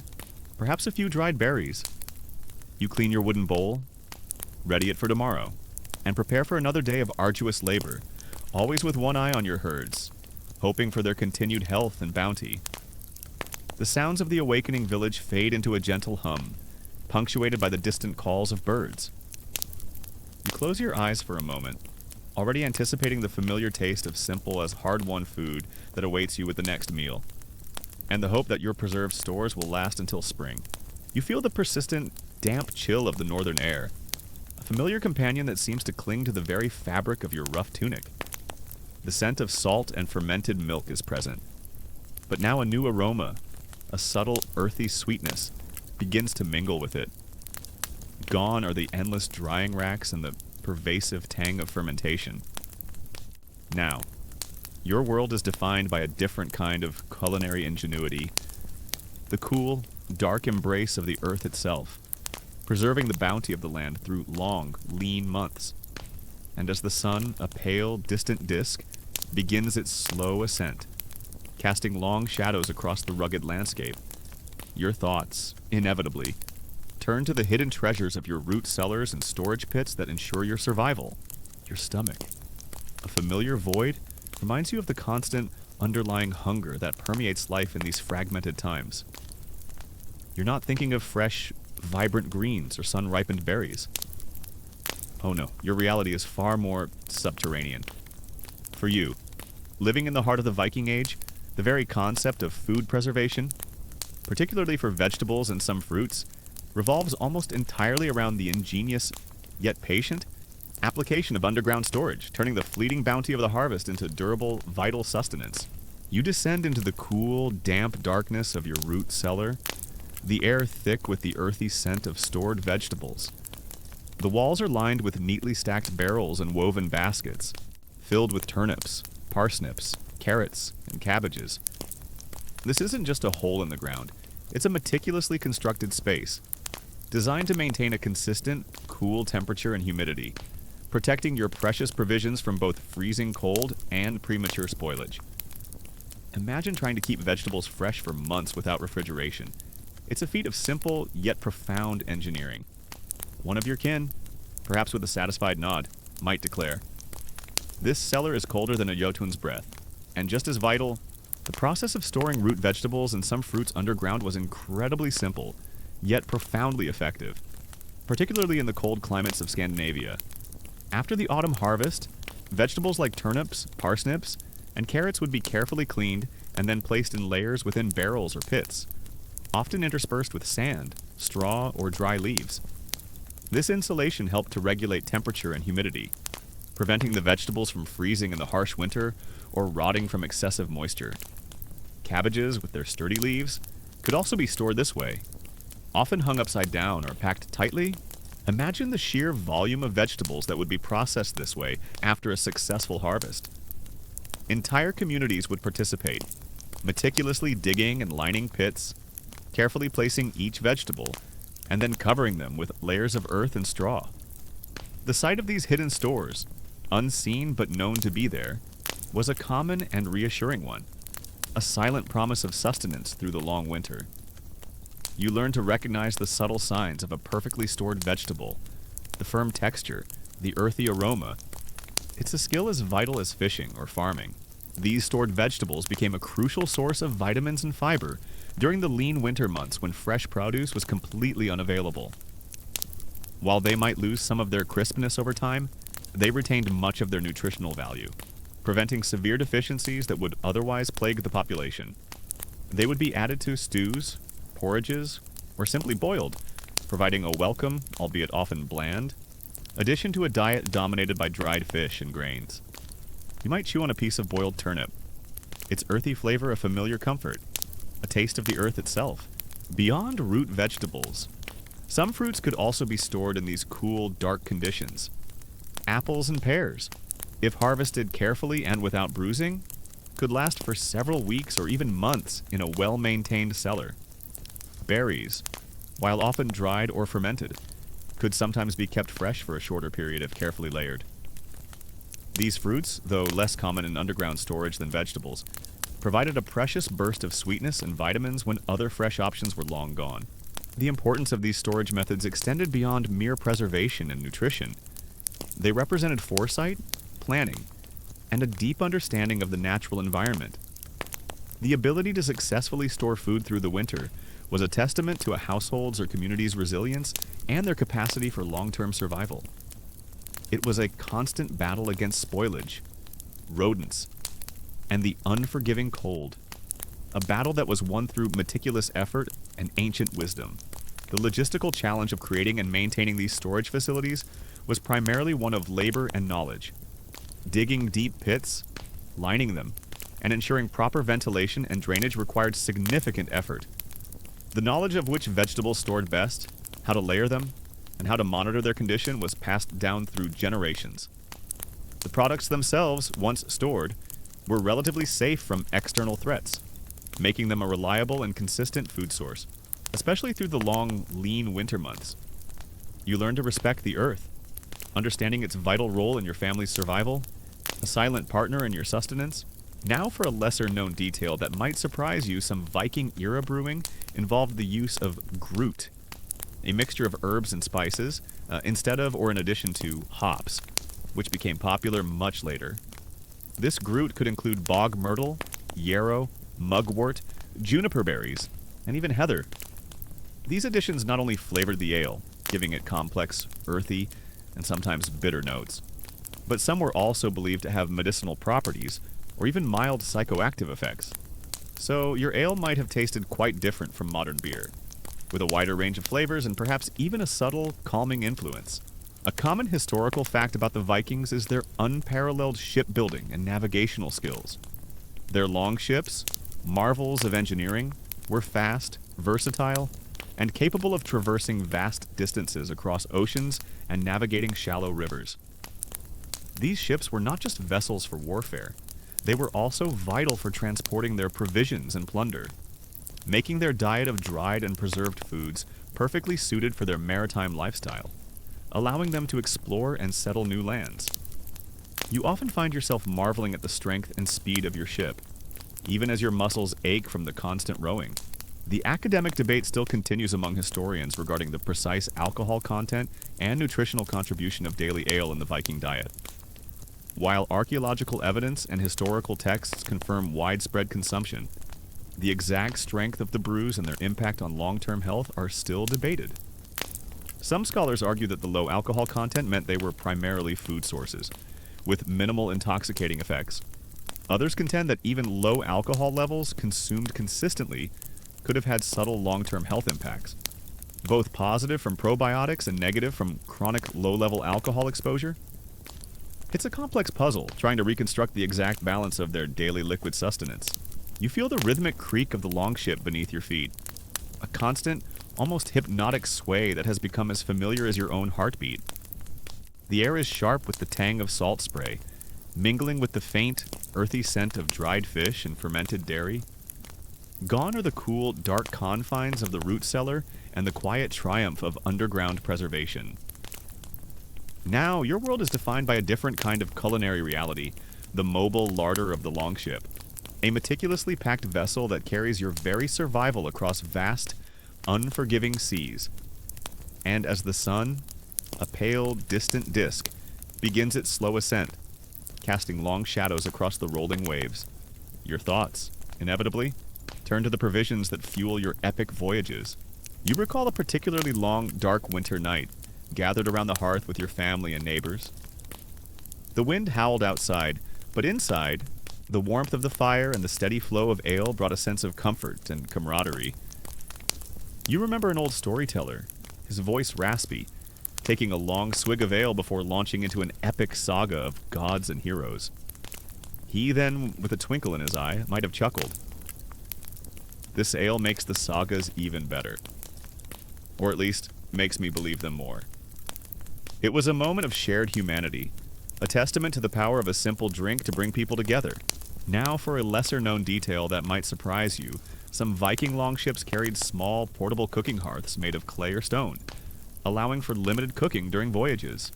perhaps a few dried berries. You clean your wooden bowl, ready it for tomorrow, and prepare for another day of arduous labor, always with one eye on your herds, hoping for their continued health and bounty. The sounds of the awakening village fade into a gentle hum, punctuated by the distant calls of birds. You close your eyes for a moment, already anticipating the familiar taste of simple as hard-won food that awaits you with the next meal, and the hope that your preserved stores will last until spring. You feel the persistent, damp chill of the northern air, a familiar companion that seems to cling to the very fabric of your rough tunic. The scent of salt and fermented milk is present, but now a new aroma, a subtle, earthy sweetness, begins to mingle with it. Gone are the endless drying racks and the pervasive tang of fermentation. Now, your world is defined by a different kind of culinary ingenuity, the cool, dark embrace of the earth itself, preserving the bounty of the land through long, lean months. And as the sun, a pale, distant disk, begins its slow ascent, casting long shadows across the rugged landscape, your thoughts, inevitably, turn to the hidden treasures of your root cellars and storage pits that ensure your survival. Your stomach. A familiar void reminds you of the constant, underlying hunger that permeates life in these fragmented times. You're not thinking of fresh, vibrant greens or sun-ripened berries. Oh no, your reality is far more subterranean. For you, living in the heart of the Viking Age, the very concept of food preservation, particularly for vegetables and some fruits, revolves almost entirely around the ingenious, yet patient, application of underground storage, turning the fleeting bounty of the harvest into durable, vital sustenance. You descend into the cool, damp darkness of your root cellar, the air thick with the earthy scent of stored vegetables. The walls are lined with neatly stacked barrels and woven baskets, filled with turnips, parsnips, carrots, and cabbages. This isn't just a hole in the ground. It's a meticulously constructed space, designed to maintain a consistent, cool temperature and humidity, protecting your precious provisions from both freezing cold and premature spoilage. Imagine trying to keep vegetables fresh for months without refrigeration. It's a feat of simple, yet profound engineering. One of your kin, perhaps with a satisfied nod, might declare, "This cellar is colder than a Jotun's breath," and just as vital, the process of storing root vegetables and some fruits underground was incredibly simple, yet profoundly effective, particularly in the cold climates of Scandinavia. After the autumn harvest, vegetables like turnips, parsnips, and carrots would be carefully cleaned and then placed in layers within barrels or pits, often interspersed with sand, straw, or dry leaves. This insulation helped to regulate temperature and humidity, preventing the vegetables from freezing in the harsh winter or rotting from excessive moisture. Cabbages, with their sturdy leaves, could also be stored this way, often hung upside down or packed tightly. Imagine the sheer volume of vegetables that would be processed this way after a successful harvest. Entire communities would participate, meticulously digging and lining pits, carefully placing each vegetable, and then covering them with layers of earth and straw. The sight of these hidden stores, unseen but known to be there, was a common and reassuring one, a silent promise of sustenance through the long winter. You learn to recognize the subtle signs of a perfectly stored vegetable, the firm texture, the earthy aroma. It's a skill as vital as fishing or farming. These stored vegetables became a crucial source of vitamins and fiber during the lean winter months when fresh produce was completely unavailable. While they might lose some of their crispness over time, they retained much of their nutritional value, preventing severe deficiencies that would otherwise plague the population. They would be added to stews, porridges, or simply boiled, providing a welcome, albeit often bland, addition to a diet dominated by dried fish and grains. You might chew on a piece of boiled turnip, its earthy flavor a familiar comfort, a taste of the earth itself. Beyond root vegetables, some fruits could also be stored in these cool, dark conditions. Apples and pears, if harvested carefully and without bruising, could last for several weeks or even months in a well-maintained cellar. Berries, while often dried or fermented, could sometimes be kept fresh for a shorter period if carefully layered. These fruits, though less common in underground storage than vegetables, provided a precious burst of sweetness and vitamins when other fresh options were long gone. The importance of these storage methods extended beyond mere preservation and nutrition. They represented foresight, planning, and a deep understanding of the natural environment. The ability to successfully store food through the winter was a testament to a household's or community's resilience and their capacity for long-term survival. It was a constant battle against spoilage, rodents, and the unforgiving cold. A battle that was won through meticulous effort and ancient wisdom. The logistical challenge of creating and maintaining these storage facilities was primarily one of labor and knowledge. Digging deep pits, lining them, and ensuring proper ventilation and drainage required significant effort. The knowledge of which vegetables stored best, how to layer them, and how to monitor their condition was passed down through generations. The products themselves, once stored, were relatively safe from external threats, making them a reliable and consistent food source, especially through the long, lean winter months. You learn to respect the earth, understanding its vital role in your family's survival, a silent partner in your sustenance. Now for a lesser-known detail that might surprise you, some Viking-era brewing involved the use of groot, a mixture of herbs and spices, instead of or in addition to hops, which became popular much later. This groot could include bog myrtle, yarrow, mugwort, juniper berries, and even heather. These additions not only flavored the ale, giving it complex, earthy, and sometimes bitter notes, but some were also believed to have medicinal properties or even mild psychoactive effects. So your ale might have tasted quite different from modern beer, with a wider range of flavors and perhaps even a subtle, calming influence. A common historical fact about the Vikings is their unparalleled shipbuilding and navigational skills. Their longships, marvels of engineering, were fast, versatile, and capable of traversing vast distances across oceans and navigating shallow rivers. These ships were not just vessels for warfare, they were also vital for transporting their provisions and plunder, making their diet of dried and preserved foods perfectly suited for their maritime lifestyle, allowing them to explore and settle new lands. You often find yourself marveling at the strength and speed of your ship, even as your muscles ache from the constant rowing. The academic debate still continues among historians regarding the precise alcohol content and nutritional contribution of daily ale in the Viking diet. While archaeological evidence and historical texts confirm widespread consumption, the exact strength of the brews and their impact on long-term health are still debated. Some scholars argue that the low alcohol content meant they were primarily food sources, with minimal intoxicating effects. Others contend that even low alcohol levels consumed consistently could have had subtle long-term health impacts, both positive from probiotics and negative from chronic low-level alcohol exposure. It's a complex puzzle, trying to reconstruct the exact balance of their daily liquid sustenance. You feel the rhythmic creak of the longship beneath your feet, a constant, almost hypnotic sway that has become as familiar as your own heartbeat. The air is sharp with the tang of salt spray, mingling with the faint, earthy scent of dried fish and fermented dairy. Gone are the cool, dark confines of the root cellar and the quiet triumph of underground preservation. Now, your world is defined by a different kind of culinary reality, the mobile larder of the longship, a meticulously packed vessel that carries your very survival across vast, unforgiving seas. And as the sun, a pale, distant disk, begins its slow ascent, casting long shadows across the rolling waves, your thoughts, inevitably, turn to the provisions that fuel your epic voyages. You recall a particularly long, dark winter night, gathered around the hearth with your family and neighbors. The wind howled outside, but inside, the warmth of the fire and the steady flow of ale brought a sense of comfort and camaraderie. You remember an old storyteller, his voice raspy, taking a long swig of ale before launching into an epic saga of gods and heroes. He then, with a twinkle in his eye, might have chuckled. This ale makes the sagas even better. Or at least, makes me believe them more. It was a moment of shared humanity, a testament to the power of a simple drink to bring people together. Now for a lesser-known detail that might surprise you, some Viking longships carried small, portable cooking hearths made of clay or stone, allowing for limited cooking during voyages.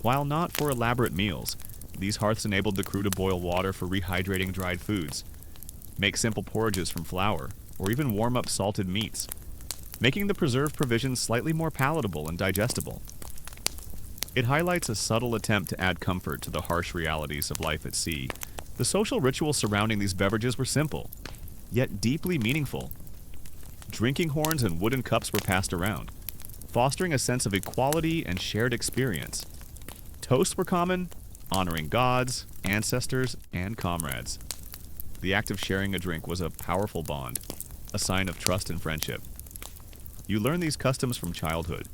While not for elaborate meals, these hearths enabled the crew to boil water for rehydrating dried foods, make simple porridges from flour, or even warm up salted meats, making the preserved provisions slightly more palatable and digestible. It highlights a subtle attempt to add comfort to the harsh realities of life at sea. The social rituals surrounding these beverages were simple, yet deeply meaningful. Drinking horns and wooden cups were passed around, fostering a sense of equality and shared experience. Toasts were common, honoring gods, ancestors, and comrades. The act of sharing a drink was a powerful bond, a sign of trust and friendship. You learn these customs from childhood,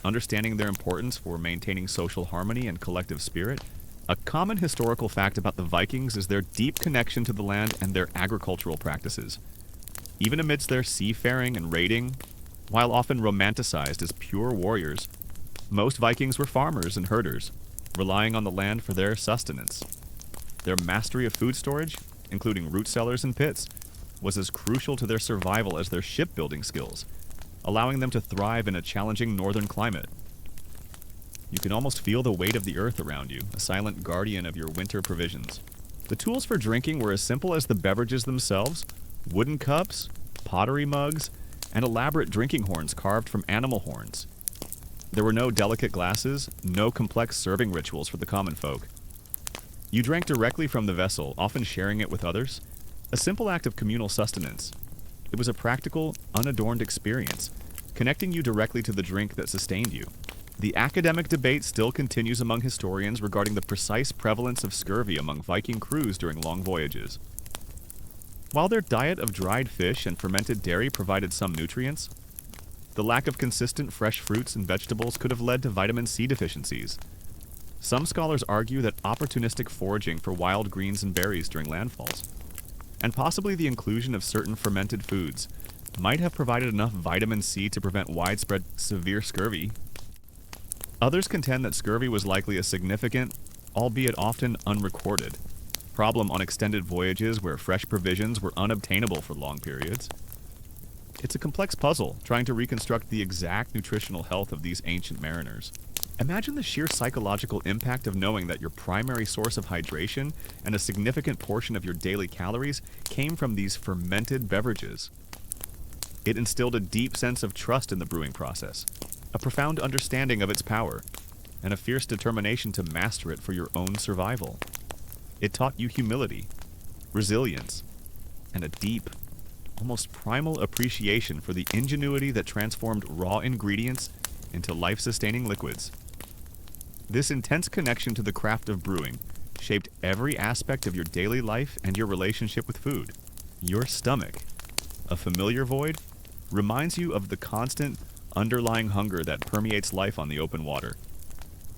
understanding their importance for maintaining social harmony and collective spirit. A common historical fact about the Vikings is their deep connection to the land and their agricultural practices. Even amidst their seafaring and raiding, while often romanticized as pure warriors, most Vikings were farmers and herders, relying on the land for their sustenance. Their mastery of food storage, including root cellars and pits, was as crucial to their survival as their shipbuilding skills, allowing them to thrive in a challenging northern climate. You can almost feel the weight of the earth around you, a silent guardian of your winter provisions. The tools for drinking were as simple as the beverages themselves: wooden cups, pottery mugs, and elaborate drinking horns carved from animal horns. There were no delicate glasses, no complex serving rituals for the common folk. You drank directly from the vessel, often sharing it with others, a simple act of communal sustenance. It was a practical, unadorned experience, connecting you directly to the drink that sustained you. The academic debate still continues among historians regarding the precise prevalence of scurvy among Viking crews during long voyages. While their diet of dried fish and fermented dairy provided some nutrients, the lack of consistent fresh fruits and vegetables could have led to vitamin C deficiencies. Some scholars argue that opportunistic foraging for wild greens and berries during landfalls, and possibly the inclusion of certain fermented foods, might have provided enough vitamin C to prevent widespread severe scurvy. Others contend that scurvy was likely a significant, albeit often unrecorded, problem on extended voyages where fresh provisions were unobtainable for long periods. It's a complex puzzle, trying to reconstruct the exact nutritional health of these ancient mariners. Imagine the sheer psychological impact of knowing that your primary source of hydration and a significant portion of your daily calories came from these fermented beverages. It instilled a deep sense of trust in the brewing process, a profound understanding of its power, and a fierce determination to master it for your own survival. It taught you humility, resilience, and a deep, almost primal appreciation for the ingenuity that transformed raw ingredients into life-sustaining liquids. This intense connection to the craft of brewing shaped every aspect of your daily life and your relationship with food. Your stomach, a familiar void, reminds you of the constant, underlying hunger that permeates life on the open water.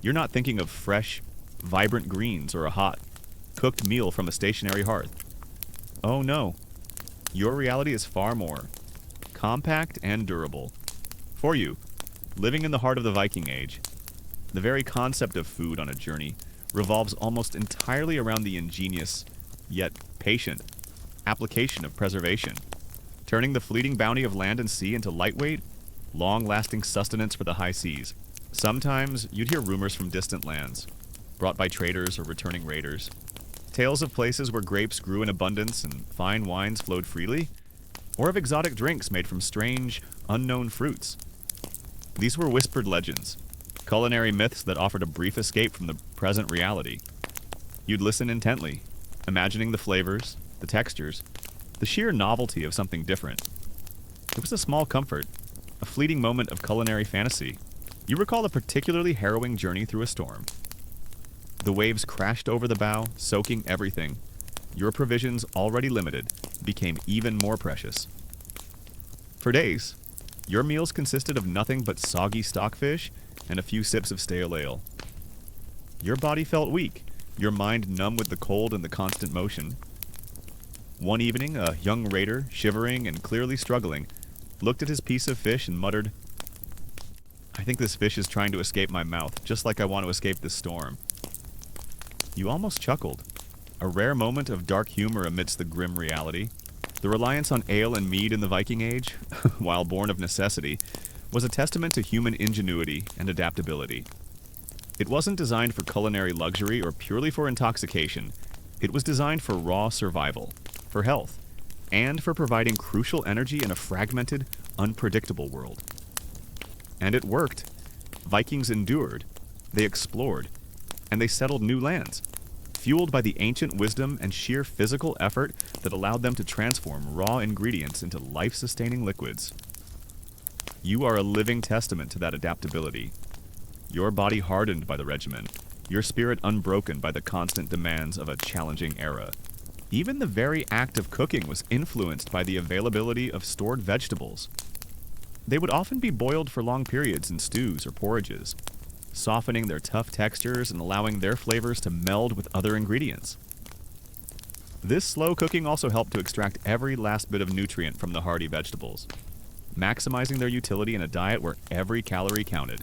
You're not thinking of fresh, vibrant greens or a hot, cooked meal from a stationary hearth. Oh no. Your reality is far more compact and durable. For you, living in the heart of the Viking Age, the very concept of food on a journey revolves almost entirely around the ingenious, yet patient, application of preservation, turning the fleeting bounty of land and sea into lightweight, long-lasting sustenance for the high seas. Sometimes you'd hear rumors from distant lands, brought by traders or returning raiders. Tales of places where grapes grew in abundance and fine wines flowed freely, or of exotic drinks made from strange, unknown fruits. These were whispered legends, culinary myths that offered a brief escape from the present reality. You'd listen intently, imagining the flavors, the textures, the sheer novelty of something different. It was a small comfort, a fleeting moment of culinary fantasy. You recall a particularly harrowing journey through a storm. The waves crashed over the bow, soaking everything. Your provisions, already limited, became even more precious. For days, your meals consisted of nothing but soggy stockfish and a few sips of stale ale. Your body felt weak, your mind numb with the cold and the constant motion. One evening, a young raider, shivering and clearly struggling, looked at his piece of fish and muttered, "I think this fish is trying to escape my mouth, just like I want to escape this storm." You almost chuckled, a rare moment of dark humor amidst the grim reality. The reliance on ale and mead in the Viking Age, while born of necessity, was a testament to human ingenuity and adaptability. It wasn't designed for culinary luxury or purely for intoxication. It was designed for raw survival, for health, and for providing crucial energy in a fragmented, unpredictable world. And it worked. Vikings endured, they explored, and they settled new lands, fueled by the ancient wisdom and sheer physical effort that allowed them to transform raw ingredients into life-sustaining liquids. You are a living testament to that adaptability. Your body hardened by the regimen, your spirit unbroken by the constant demands of a challenging era. Even the very act of cooking was influenced by the availability of stored vegetables. They would often be boiled for long periods in stews or porridges, softening their tough textures and allowing their flavors to meld with other ingredients. This slow cooking also helped to extract every last bit of nutrient from the hardy vegetables, maximizing their utility in a diet where every calorie counted.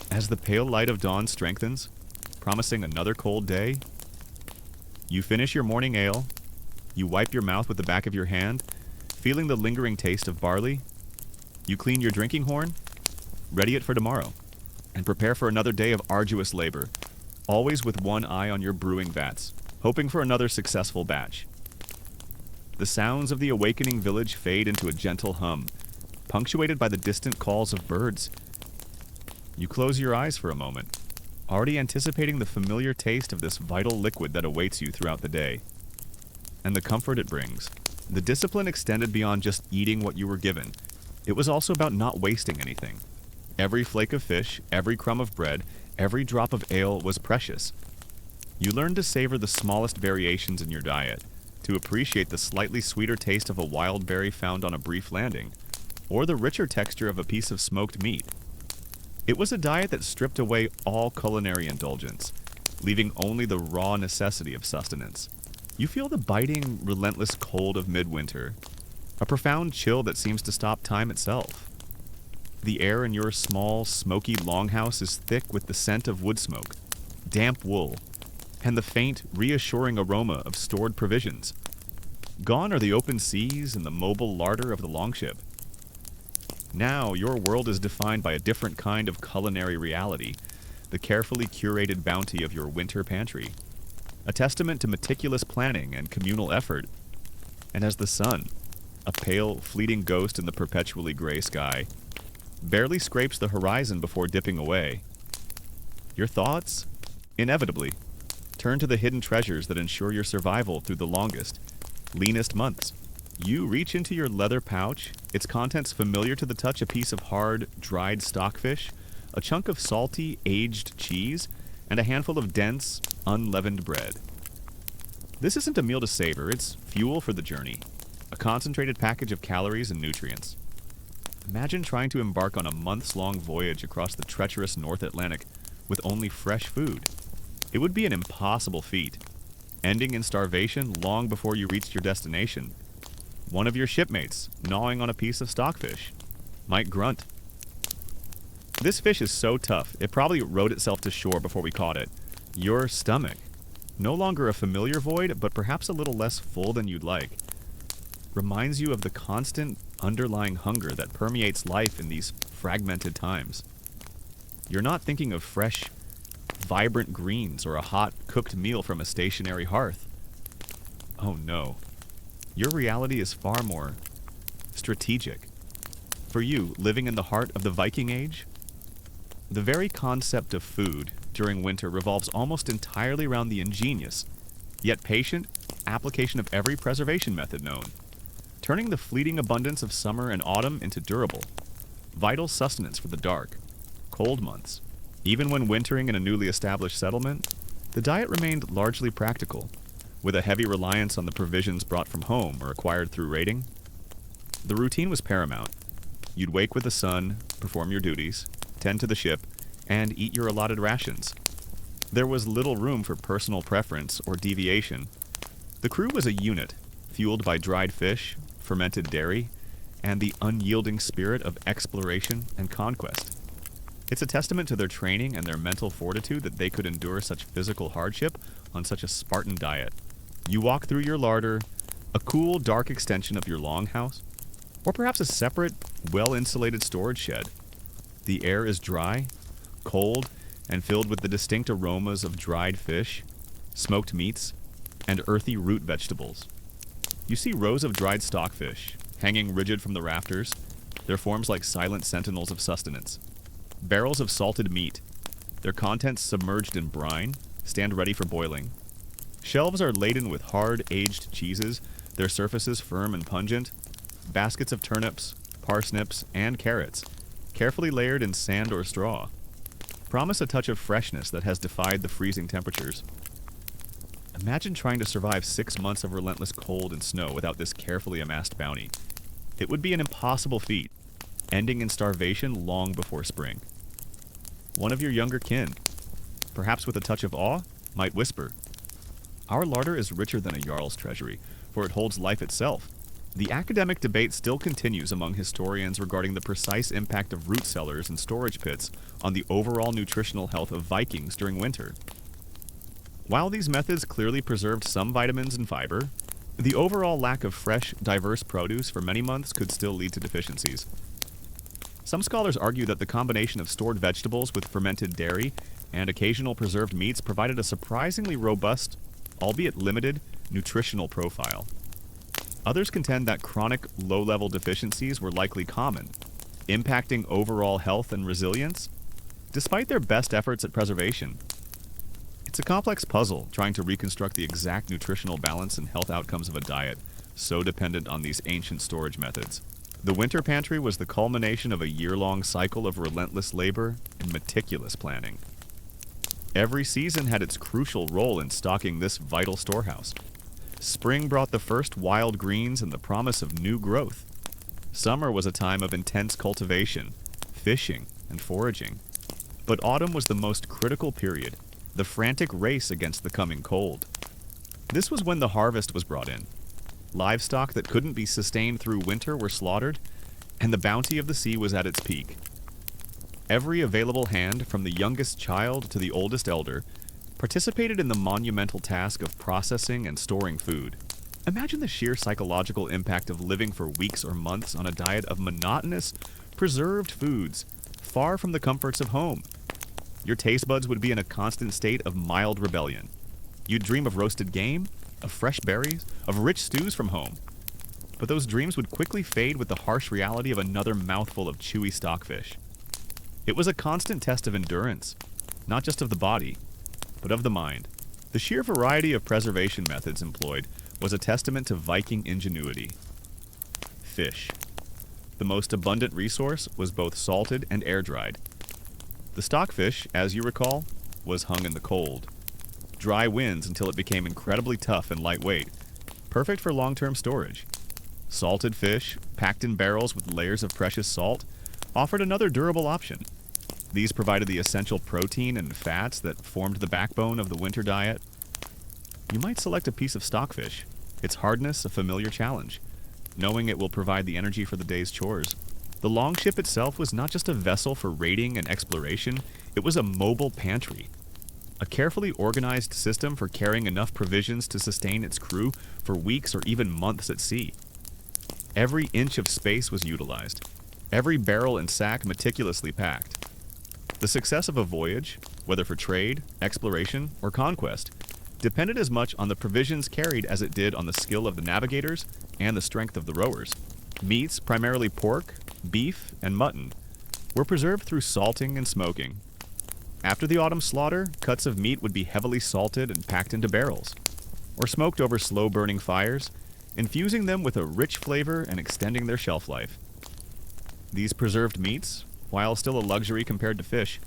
As the pale light of dawn strengthens, promising another cold day, you finish your morning ale, you wipe your mouth with the back of your hand, feeling the lingering taste of barley. You clean your drinking horn, ready it for tomorrow, and prepare for another day of arduous labor, always with one eye on your brewing vats, hoping for another successful batch. The sounds of the awakening village fade into a gentle hum, punctuated by the distant calls of birds. You close your eyes for a moment, already anticipating the familiar taste of this vital liquid that awaits you throughout the day. And the comfort it brings. The discipline extended beyond just eating what you were given. It was also about not wasting anything. Every flake of fish, every crumb of bread, every drop of ale was precious. You learned to savor the smallest variations in your diet, to appreciate the slightly sweeter taste of a wild berry found on a brief landing, or the richer texture of a piece of smoked meat. It was a diet that stripped away all culinary indulgence, leaving only the raw necessity of sustenance. You feel the biting, relentless cold of midwinter, a profound chill that seems to stop time itself. The air in your small, smoky longhouse is thick with the scent of wood smoke, damp wool, and the faint, reassuring aroma of stored provisions. Gone are the open seas and the mobile larder of the longship. Now your world is defined by a different kind of culinary reality, the carefully curated bounty of your winter pantry, a testament to meticulous planning and communal effort. And as the sun, a pale, fleeting ghost in the perpetually gray sky, barely scrapes the horizon before dipping away, your thoughts, inevitably, turn to the hidden treasures that ensure your survival through the longest, leanest months. You reach into your leather pouch, its contents familiar to the touch: a piece of hard, dried stockfish, a chunk of salty, aged cheese, and a handful of dense, unleavened bread. This isn't a meal to savor, it's fuel for the journey, a concentrated package of calories and nutrients. Imagine trying to embark on a months-long voyage across the treacherous North Atlantic with only fresh food. It would be an impossible feat, ending in starvation long before you reached your destination. One of your shipmates, gnawing on a piece of stockfish, might grunt. This fish is so tough, it probably rode itself to shore before we caught it. Your stomach, no longer a familiar void, but perhaps a little less full than you'd like, reminds you of the constant underlying hunger that permeates life in these fragmented times. You're not thinking of fresh, vibrant greens or a hot, cooked meal from a stationary hearth. Oh no. Your reality is far more strategic. For you, living in the heart of the Viking Age, the very concept of food during winter revolves almost entirely around the ingenious, yet patient, application of every preservation method known, turning the fleeting abundance of summer and autumn into durable, vital sustenance for the dark, cold months. Even when wintering in a newly established settlement, the diet remained largely practical, with a heavy reliance on the provisions brought from home or acquired through raiding. The routine was paramount. You'd wake with the sun, perform your duties, tend to the ship, and eat your allotted rations. There was little room for personal preference or deviation. The crew was a unit, fueled by dried fish, fermented dairy, and the unyielding spirit of exploration and conquest. It's a testament to their training and their mental fortitude that they could endure such physical hardship on such a Spartan diet. You walk through your larder, a cool, dark extension of your longhouse, or perhaps a separate, well-insulated storage shed. The air is dry, cold, and filled with the distinct aromas of dried fish, smoked meats, and earthy root vegetables. You see rows of dried stockfish, hanging rigid from the rafters, their forms like silent sentinels of sustenance. Barrels of salted meat, their contents submerged in brine, stand ready for boiling. Shelves are laden with hard, aged cheeses, their surfaces firm and pungent. Baskets of turnips, parsnips, and carrots, carefully layered in sand or straw, promise a touch of freshness that has defied the freezing temperatures. Imagine trying to survive 6 months of relentless cold and snow without this carefully amassed bounty. It would be an impossible feat, ending in starvation long before spring. One of your younger kin, perhaps with a touch of awe, might whisper, "Our larder is richer than a jarl's treasury, for it holds life itself." The academic debate still continues among historians regarding the precise impact of root cellars and storage pits on the overall nutritional health of Vikings during winter. While these methods clearly preserved some vitamins and fiber, the overall lack of fresh, diverse produce for many months could still lead to deficiencies. Some scholars argue that the combination of stored vegetables with fermented dairy and occasional preserved meats provided a surprisingly robust, albeit limited, nutritional profile. Others contend that chronic, low-level deficiencies were likely common, impacting overall health and resilience, despite their best efforts at preservation. It's a complex puzzle trying to reconstruct the exact nutritional balance and health outcomes of a diet so dependent on these ancient storage methods. The winter pantry was the culmination of a year-long cycle of relentless labor and meticulous planning. Every season had its crucial role in stocking this vital storehouse. Spring brought the first wild greens and the promise of new growth. Summer was a time of intense cultivation, fishing, and foraging. But autumn was the most critical period, the frantic race against the coming cold. This was when the harvest was brought in. Livestock that couldn't be sustained through winter were slaughtered, and the bounty of the sea was at its peak. Every available hand, from the youngest child to the oldest elder, participated in the monumental task of processing and storing food. Imagine the sheer psychological impact of living for weeks or months on a diet of monotonous, preserved foods, far from the comforts of home. Your taste buds would be in a constant state of mild rebellion. You'd dream of roasted game, of fresh berries, of rich stews from home. But those dreams would quickly fade with the harsh reality of another mouthful of chewy stockfish. It was a constant test of endurance, not just of the body, but of the mind. The sheer variety of preservation methods employed was a testament to Viking ingenuity. Fish. The most abundant resource was both salted and air-dried. The stockfish, as you recall, was hung in the cold. Dry winds until it became incredibly tough and lightweight, perfect for long-term storage. Salted fish, packed in barrels with layers of precious salt, offered another durable option. These provided the essential protein and fats that formed the backbone of the winter diet. You might select a piece of stockfish, its hardness a familiar challenge, knowing it will provide the energy for the day's chores. The longship itself was not just a vessel for raiding and exploration, it was a mobile pantry. A carefully organized system for carrying enough provisions to sustain its crew for weeks or even months at sea. Every inch of space was utilized, every barrel and sack meticulously packed. The success of a voyage, whether for trade, exploration, or conquest, depended as much on the provisions carried as it did on the skill of the navigators and the strength of the rowers. Meats, primarily pork, beef, and mutton, were preserved through salting and smoking. After the autumn slaughter, cuts of meat would be heavily salted and packed into barrels, or smoked over slow-burning fires, infusing them with a rich flavor and extending their shelf life. These preserved meats, while still a luxury compared to fish,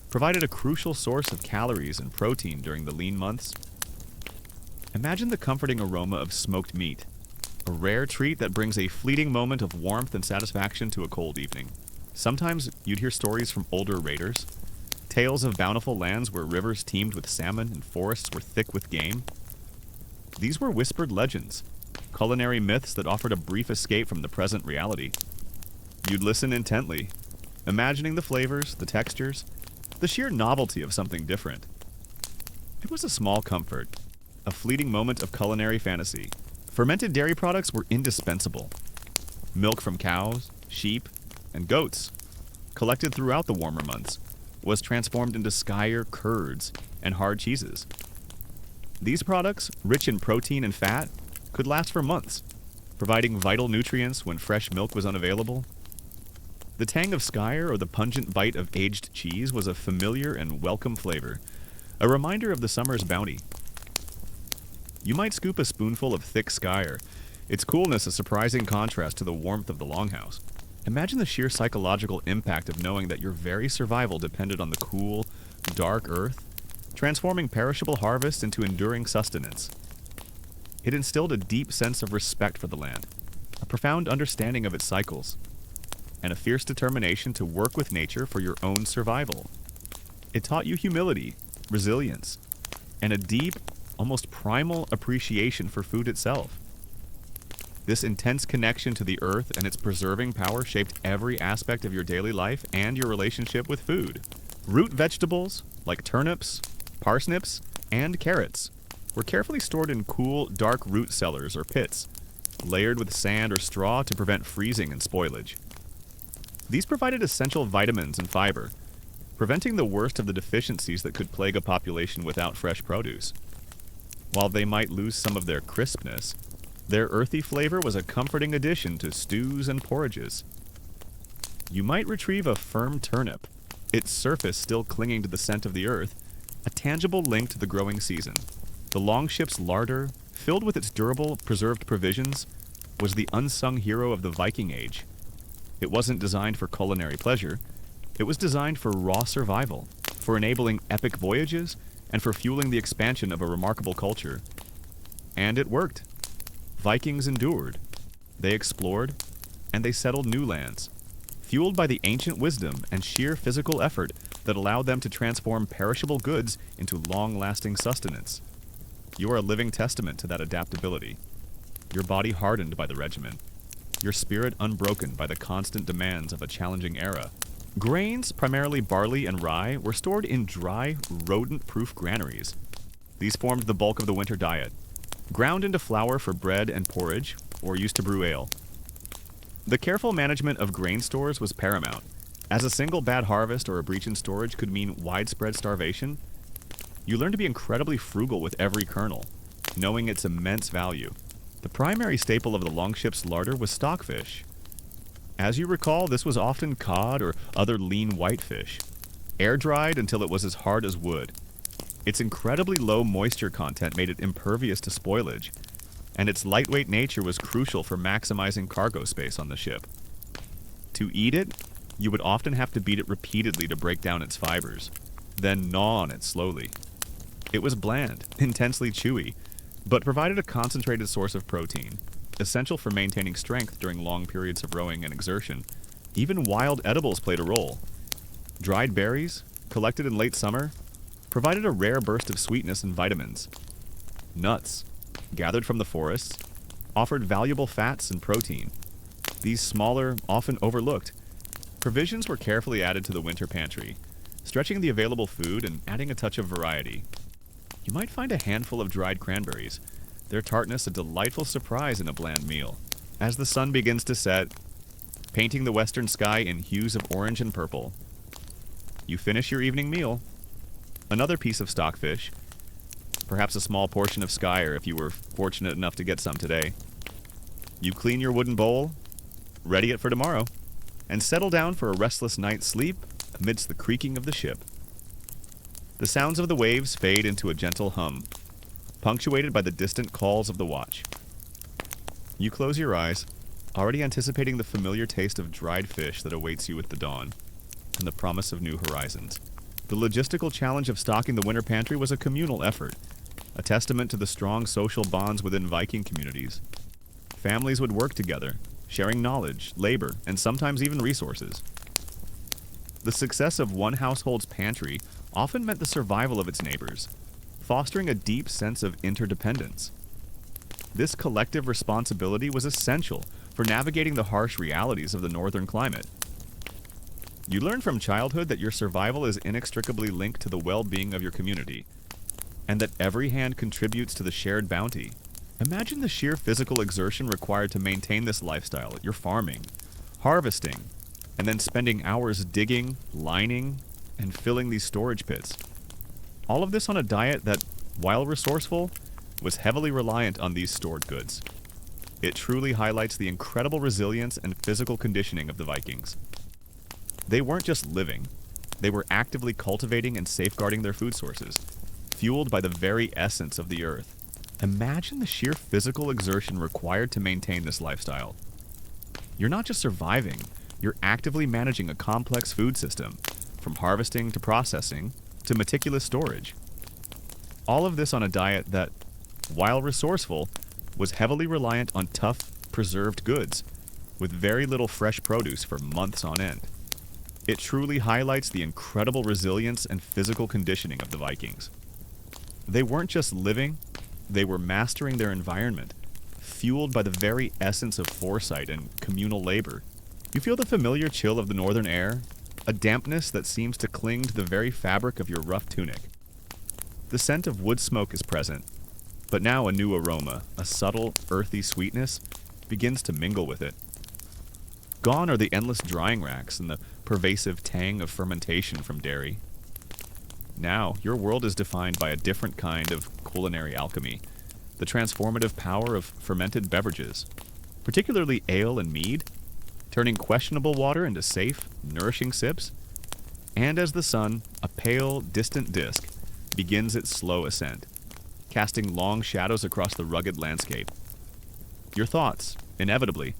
provided a crucial source of calories and protein during the lean months. Imagine the comforting aroma of smoked meat, a rare treat that brings a fleeting moment of warmth and satisfaction to a cold evening. Sometimes you'd hear stories from older raiders, tales of bountiful lands where rivers teemed with salmon and forests were thick with game. These were whispered legends, culinary myths that offered a brief escape from the present reality. You'd listen intently, imagining the flavors, the textures, the sheer novelty of something different. It was a small comfort, a fleeting moment of culinary fantasy. Fermented dairy products were indispensable. Milk from cows, sheep, and goats, collected throughout the warmer months, was transformed into skyr curds and hard cheeses. These products, rich in protein and fat, could last for months, providing vital nutrients when fresh milk was unavailable. The tang of skyr or the pungent bite of aged cheese was a familiar and welcome flavor, a reminder of the summer's bounty. You might scoop a spoonful of thick skyr, its coolness a surprising contrast to the warmth of the longhouse. Imagine the sheer psychological impact of knowing that your very survival depended on the cool, dark earth, transforming perishable harvests into enduring sustenance. It instilled a deep sense of respect for the land, a profound understanding of its cycles, and a fierce determination to work with nature for your own survival. It taught you humility, resilience, and a deep, almost primal appreciation for food itself. This intense connection to the earth and its preserving power shaped every aspect of your daily life and your relationship with food. Root vegetables, like turnips, parsnips, and carrots, were carefully stored in cool, dark root cellars or pits, layered with sand or straw to prevent freezing and spoilage. These provided essential vitamins and fiber, preventing the worst of the deficiencies that could plague a population without fresh produce. While they might lose some of their crispness, their earthy flavor was a comforting addition to stews and porridges. You might retrieve a firm turnip, its surface still clinging to the scent of the earth, a tangible link to the growing season. The longship's larder, filled with its durable, preserved provisions, was the unsung hero of the Viking Age. It wasn't designed for culinary pleasure. It was designed for raw survival, for enabling epic voyages, and for fueling the expansion of a remarkable culture. And it worked. Vikings endured. They explored, and they settled new lands, fueled by the ancient wisdom and sheer physical effort that allowed them to transform perishable goods into long-lasting sustenance. You are a living testament to that adaptability. Your body hardened by the regimen, your spirit unbroken by the constant demands of a challenging era. Grains, primarily barley and rye, were stored in dry, rodent-proof granaries. These formed the bulk of the winter diet, ground into flour for bread and porridge, or used to brew ale. The careful management of grain stores was paramount, as a single bad harvest or a breach in storage could mean widespread starvation. You learned to be incredibly frugal with every kernel, knowing its immense value. The primary staple of the longship's larder was stockfish. As you recall, this was often cod or other lean whitefish, air-dried until it was as hard as wood. Its incredibly low moisture content made it impervious to spoilage, and its lightweight nature was crucial for maximizing cargo space on the ship. To eat it, you would often have to beat it repeatedly to break down its fibers, then gnaw on it slowly. It was bland, intensely chewy, but provided a concentrated source of protein, essential for maintaining strength during long periods of rowing and exertion. Even wild edibles played a role. Dried berries, collected in late summer, provided a rare burst of sweetness and vitamins. Nuts, gathered from the forests, offered valuable fats and protein. These smaller, often overlooked, provisions were carefully added to the winter pantry, stretching the available food and adding a touch of variety. You might find a handful of dried cranberries, their tartness a delightful surprise in a bland meal. As the sun begins to set, painting the western sky in hues of orange and purple, you finish your evening meal. Another piece of stockfish, perhaps a small portion of skyr if you were fortunate enough to get some today. You clean your wooden bowl, ready it for tomorrow, and settle down for a restless night's sleep amidst the creaking of the ship. The sounds of the waves fade into a gentle hum, punctuated by the distant calls of the watch. You close your eyes, already anticipating the familiar taste of dried fish that awaits you with the dawn. and the promise of new horizons. The logistical challenge of stocking the winter pantry was a communal effort, a testament to the strong social bonds within Viking communities. Families would work together, sharing knowledge, labor, and sometimes even resources. The success of one household's pantry often meant the survival of its neighbors, fostering a deep sense of interdependence. This collective responsibility was essential for navigating the harsh realities of the northern climate. You learn from childhood that your survival is inextricably linked to the well-being of your community, and that every hand contributes to the shared bounty. Imagine the sheer physical exertion required to maintain this lifestyle. You're farming, harvesting, and then spending hours digging, lining, and filling these storage pits. All of this on a diet that, while resourceful, was heavily reliant on these stored goods. It truly highlights the incredible resilience and physical conditioning of the Vikings. They weren't just living, they were actively cultivating and safeguarding their food sources, fueled by the very essence of the earth. Imagine the sheer physical exertion required to maintain this lifestyle. You're not just surviving, you're actively managing a complex food system, from harvesting to processing to meticulous storage. All of this on a diet that, while resourceful, was heavily reliant on tough, preserved goods, with very little fresh produce for months on end. It truly highlights the incredible resilience and physical conditioning of the Vikings. They weren't just living, they were mastering their environment, fueled by the very essence of foresight and communal labor. You feel the familiar chill of the northern air, a dampness that seems to cling to the very fabric of your rough tunic. The scent of wood smoke is present, but now a new aroma, a subtle, earthy sweetness, begins to mingle with it. Gone are the endless drying racks and the pervasive tang of fermentation from dairy. Now, your world is defined by a different kind of culinary alchemy, the transformative power of fermented beverages, particularly ale and mead, turning questionable water into safe, nourishing sips. And as the sun, a pale, distant disk, begins its slow ascent, casting long shadows across the rugged landscape. Your thoughts, inevitably,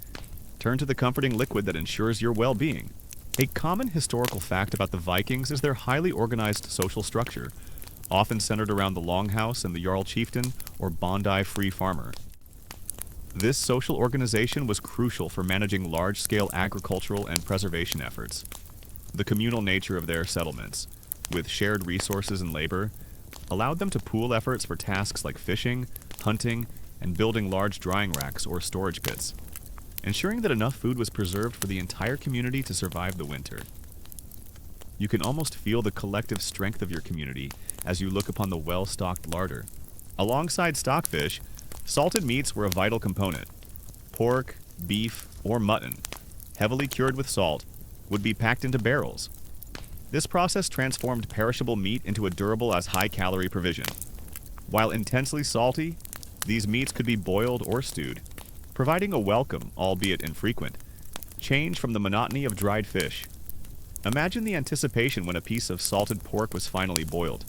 turn to the comforting liquid that ensures your well-being. A common historical fact about the Vikings is their highly organized social structure, often centered around the longhouse and the Jarl chieftain or Bondi free farmer. This social organization was crucial for managing large-scale agricultural and preservation efforts. The communal nature of their settlements, with shared resources and labor, allowed them to pool efforts for tasks like fishing, hunting, and building large drying racks or storage pits, ensuring that enough food was preserved for the entire community to survive the winter. You can almost feel the collective strength of your community as you look upon the well-stocked larder. Alongside stockfish, salted meats were a vital component. Pork, beef, or mutton, heavily cured with salt, would be packed into barrels. This process transformed perishable meat into a durable as high-calorie provision. While intensely salty, these meats could be boiled or stewed, providing a welcome, albeit infrequent, change from the monotony of dried fish. Imagine the anticipation when a piece of salted pork was finally boiled,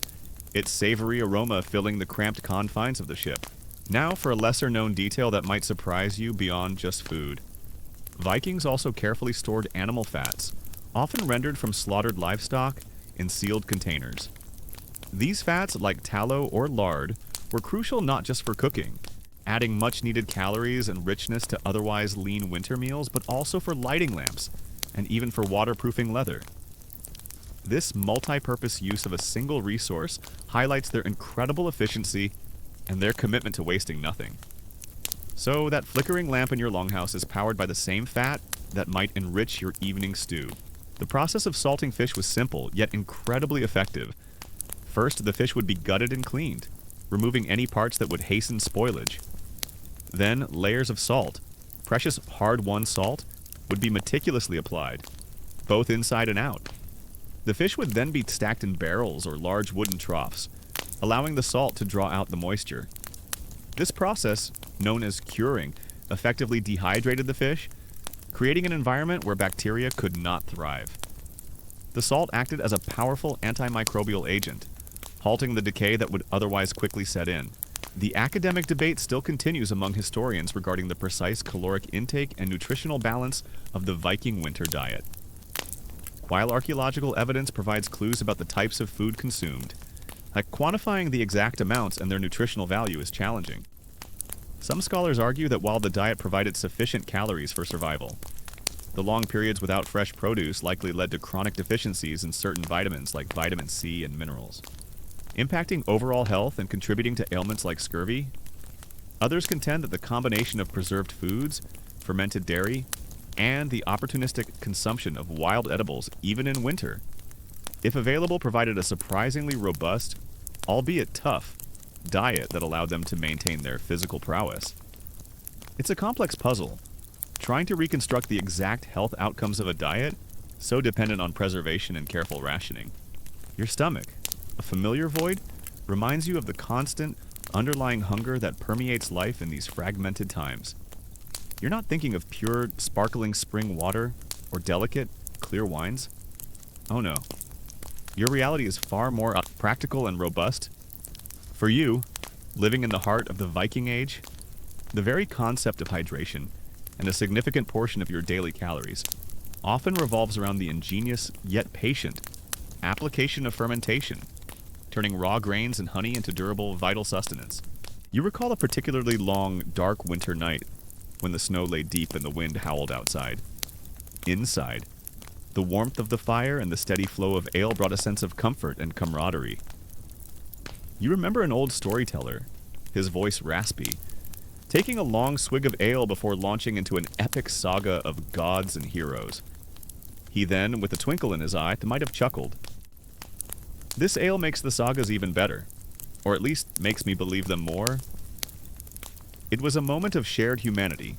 its savory aroma filling the cramped confines of the ship. Now for a lesser-known detail that might surprise you beyond just food. Vikings also carefully stored animal fats, often rendered from slaughtered livestock, in sealed containers. These fats, like tallow or lard, were crucial not just for cooking, adding much-needed calories and richness to otherwise lean winter meals, but also for lighting lamps, and even for waterproofing leather. This multi-purpose use of a single resource highlights their incredible efficiency and their commitment to wasting nothing. So that flickering lamp in your longhouse is powered by the same fat that might enrich your evening stew. The process of salting fish was simple, yet incredibly effective. First, the fish would be gutted and cleaned, removing any parts that would hasten spoilage. Then, layers of salt, precious hard-won salt, would be meticulously applied, both inside and out. The fish would then be stacked in barrels or large wooden troughs, allowing the salt to draw out the moisture. This process, known as curing, effectively dehydrated the fish, creating an environment where bacteria could not thrive. The salt acted as a powerful antimicrobial agent, halting the decay that would otherwise quickly set in. The academic debate still continues among historians regarding the precise caloric intake and nutritional balance of the Viking winter diet. While archaeological evidence provides clues about the types of food consumed, quantifying the exact amounts and their nutritional value is challenging. Some scholars argue that while the diet provided sufficient calories for survival, the long periods without fresh produce likely led to chronic deficiencies in certain vitamins like vitamin C and minerals, impacting overall health and contributing to ailments like scurvy. Others contend that the combination of preserved foods, fermented dairy, and the opportunistic consumption of wild edibles, even in winter, if available, provided a surprisingly robust, albeit tough, diet that allowed them to maintain their physical prowess. It's a complex puzzle, trying to reconstruct the exact health outcomes of a diet so dependent on preservation and careful rationing. Your stomach, a familiar void, reminds you of the constant, underlying hunger that permeates life in these fragmented times. You're not thinking of pure, sparkling spring water or delicate, clear wines. Oh no. Your reality is far more practical and robust. For you, living in the heart of the Viking Age, the very concept of hydration and a significant portion of your daily calories often revolves around the ingenious yet patient application of fermentation, turning raw grains and honey into durable, vital sustenance. You recall a particularly long, dark winter night when the snow lay deep and the wind howled outside. Inside, the warmth of the fire and the steady flow of ale brought a sense of comfort and camaraderie. You remember an old storyteller, his voice raspy, taking a long swig of ale before launching into an epic saga of gods and heroes. He then, with a twinkle in his eye, might have chuckled. This ale makes the sagas even better, or at least makes me believe them more. It was a moment of shared humanity,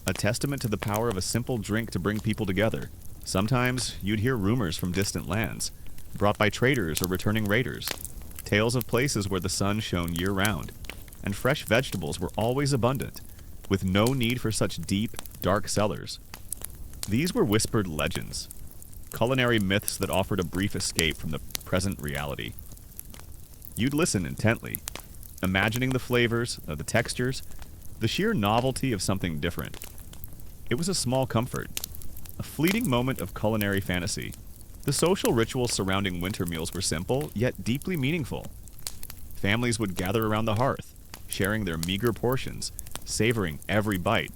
a testament to the power of a simple drink to bring people together. Sometimes you'd hear rumors from distant lands, brought by traders or returning raiders, tales of places where the sun shone year-round, and fresh vegetables were always abundant, with no need for such deep, dark cellars. These were whispered legends, culinary myths that offered a brief escape from the present reality. You'd listen intently, imagining the flavors, the textures, the sheer novelty of something different. It was a small comfort, a fleeting moment of culinary fantasy. The social rituals surrounding winter meals were simple, yet deeply meaningful. Families would gather around the hearth, sharing their meager portions, savoring every bite.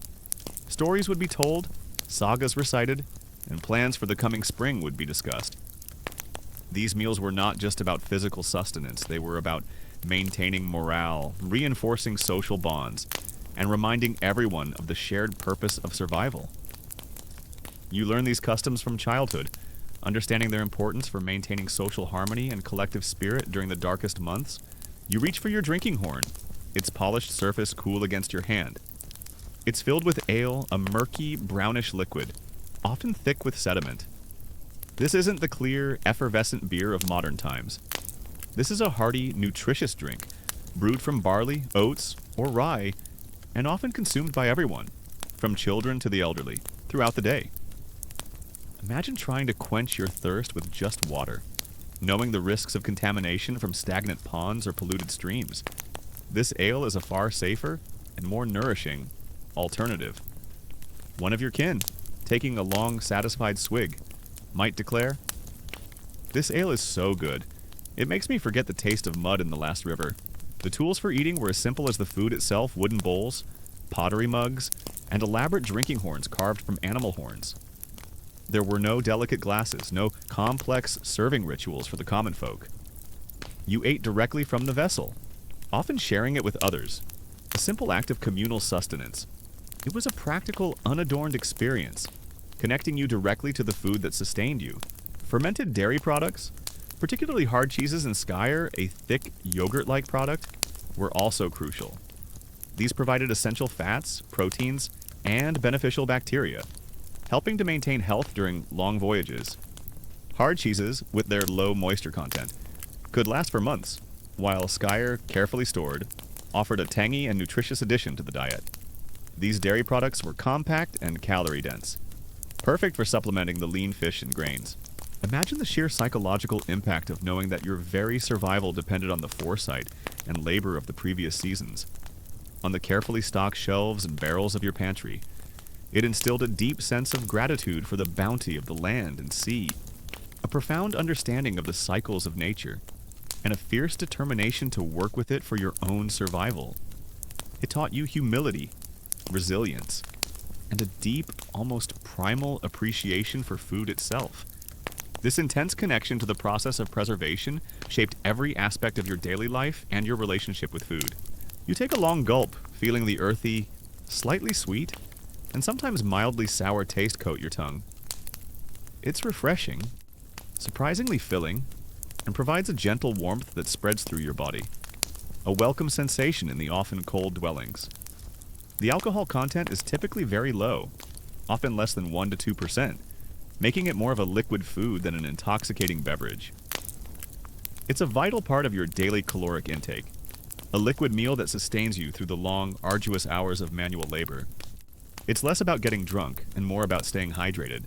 Stories would be told, sagas recited, and plans for the coming spring would be discussed. These meals were not just about physical sustenance, they were about maintaining morale, reinforcing social bonds, and reminding everyone of the shared purpose of survival. You learn these customs from childhood, understanding their importance for maintaining social harmony and collective spirit during the darkest months. You reach for your drinking horn, its polished surface cool against your hand. It's filled with ale, a murky, brownish liquid, often thick with sediment. This isn't the clear, effervescent beer of modern times. This is a hearty, nutritious drink, brewed from barley, oats, or rye, and often consumed by everyone, from children to the elderly, throughout the day. Imagine trying to quench your thirst with just water, knowing the risks of contamination from stagnant ponds or polluted streams. This ale is a far safer and more nourishing alternative. One of your kin, taking a long, satisfied swig, might declare, "This ale is so good. It makes me forget the taste of mud in the last river." The tools for eating were as simple as the food itself: wooden bowls, pottery mugs, and elaborate drinking horns carved from animal horns. There were no delicate glasses, no complex serving rituals for the common folk. You ate directly from the vessel, often sharing it with others, a simple act of communal sustenance. It was a practical, unadorned experience, connecting you directly to the food that sustained you. Fermented dairy products, particularly hard cheeses and skyr, a thick yogurt-like product, were also crucial. These provided essential fats, proteins, and beneficial bacteria, helping to maintain health during long voyages. Hard cheeses, with their low moisture content, could last for months, while skyr, carefully stored, offered a tangy and nutritious addition to the diet. These dairy products were compact and calorie-dense, perfect for supplementing the lean fish and grains. Imagine the sheer psychological impact of knowing that your very survival depended on the foresight and labor of the previous seasons. On the carefully stocked shelves and barrels of your pantry, it instilled a deep sense of gratitude for the bounty of the land and sea. a profound understanding of the cycles of nature, and a fierce determination to work with it for your own survival. It taught you humility, resilience, and a deep, almost primal appreciation for food itself. This intense connection to the process of preservation shaped every aspect of your daily life and your relationship with food. You take a long gulp, feeling the earthy, slightly sweet, and sometimes mildly sour taste coat your tongue. It's refreshing, surprisingly filling, and provides a gentle warmth that spreads through your body. A welcome sensation in the often cold dwellings. The alcohol content is typically very low, often less than 1 to 2%, making it more of a liquid food than an intoxicating beverage. It's a vital part of your daily caloric intake, a liquid meal that sustains you through the long, arduous hours of manual labor. It's less about getting drunk and more about staying hydrated,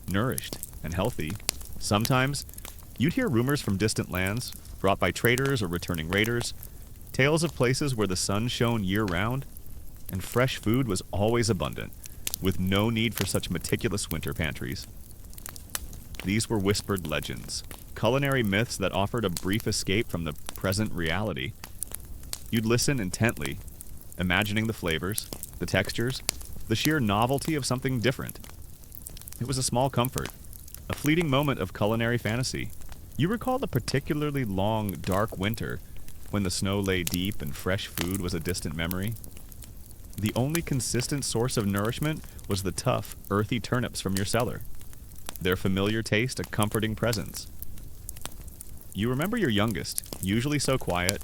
nourished, and healthy. Sometimes, you'd hear rumors from distant lands, brought by traders or returning raiders, tales of places where the sun shone year-round, and fresh food was always abundant, with no need for such meticulous winter pantries. These were whispered legends, culinary myths that offered a brief escape from the present reality. You'd listen intently, imagining the flavors, the textures, the sheer novelty of something different. It was a small comfort, a fleeting moment of culinary fantasy. You recall the particularly long, dark winter when the snow lay deep and fresh food was a distant memory. The only consistent source of nourishment was the tough, earthy turnips from your cellar, their familiar taste a comforting presence. You remember your youngest, usually so quiet,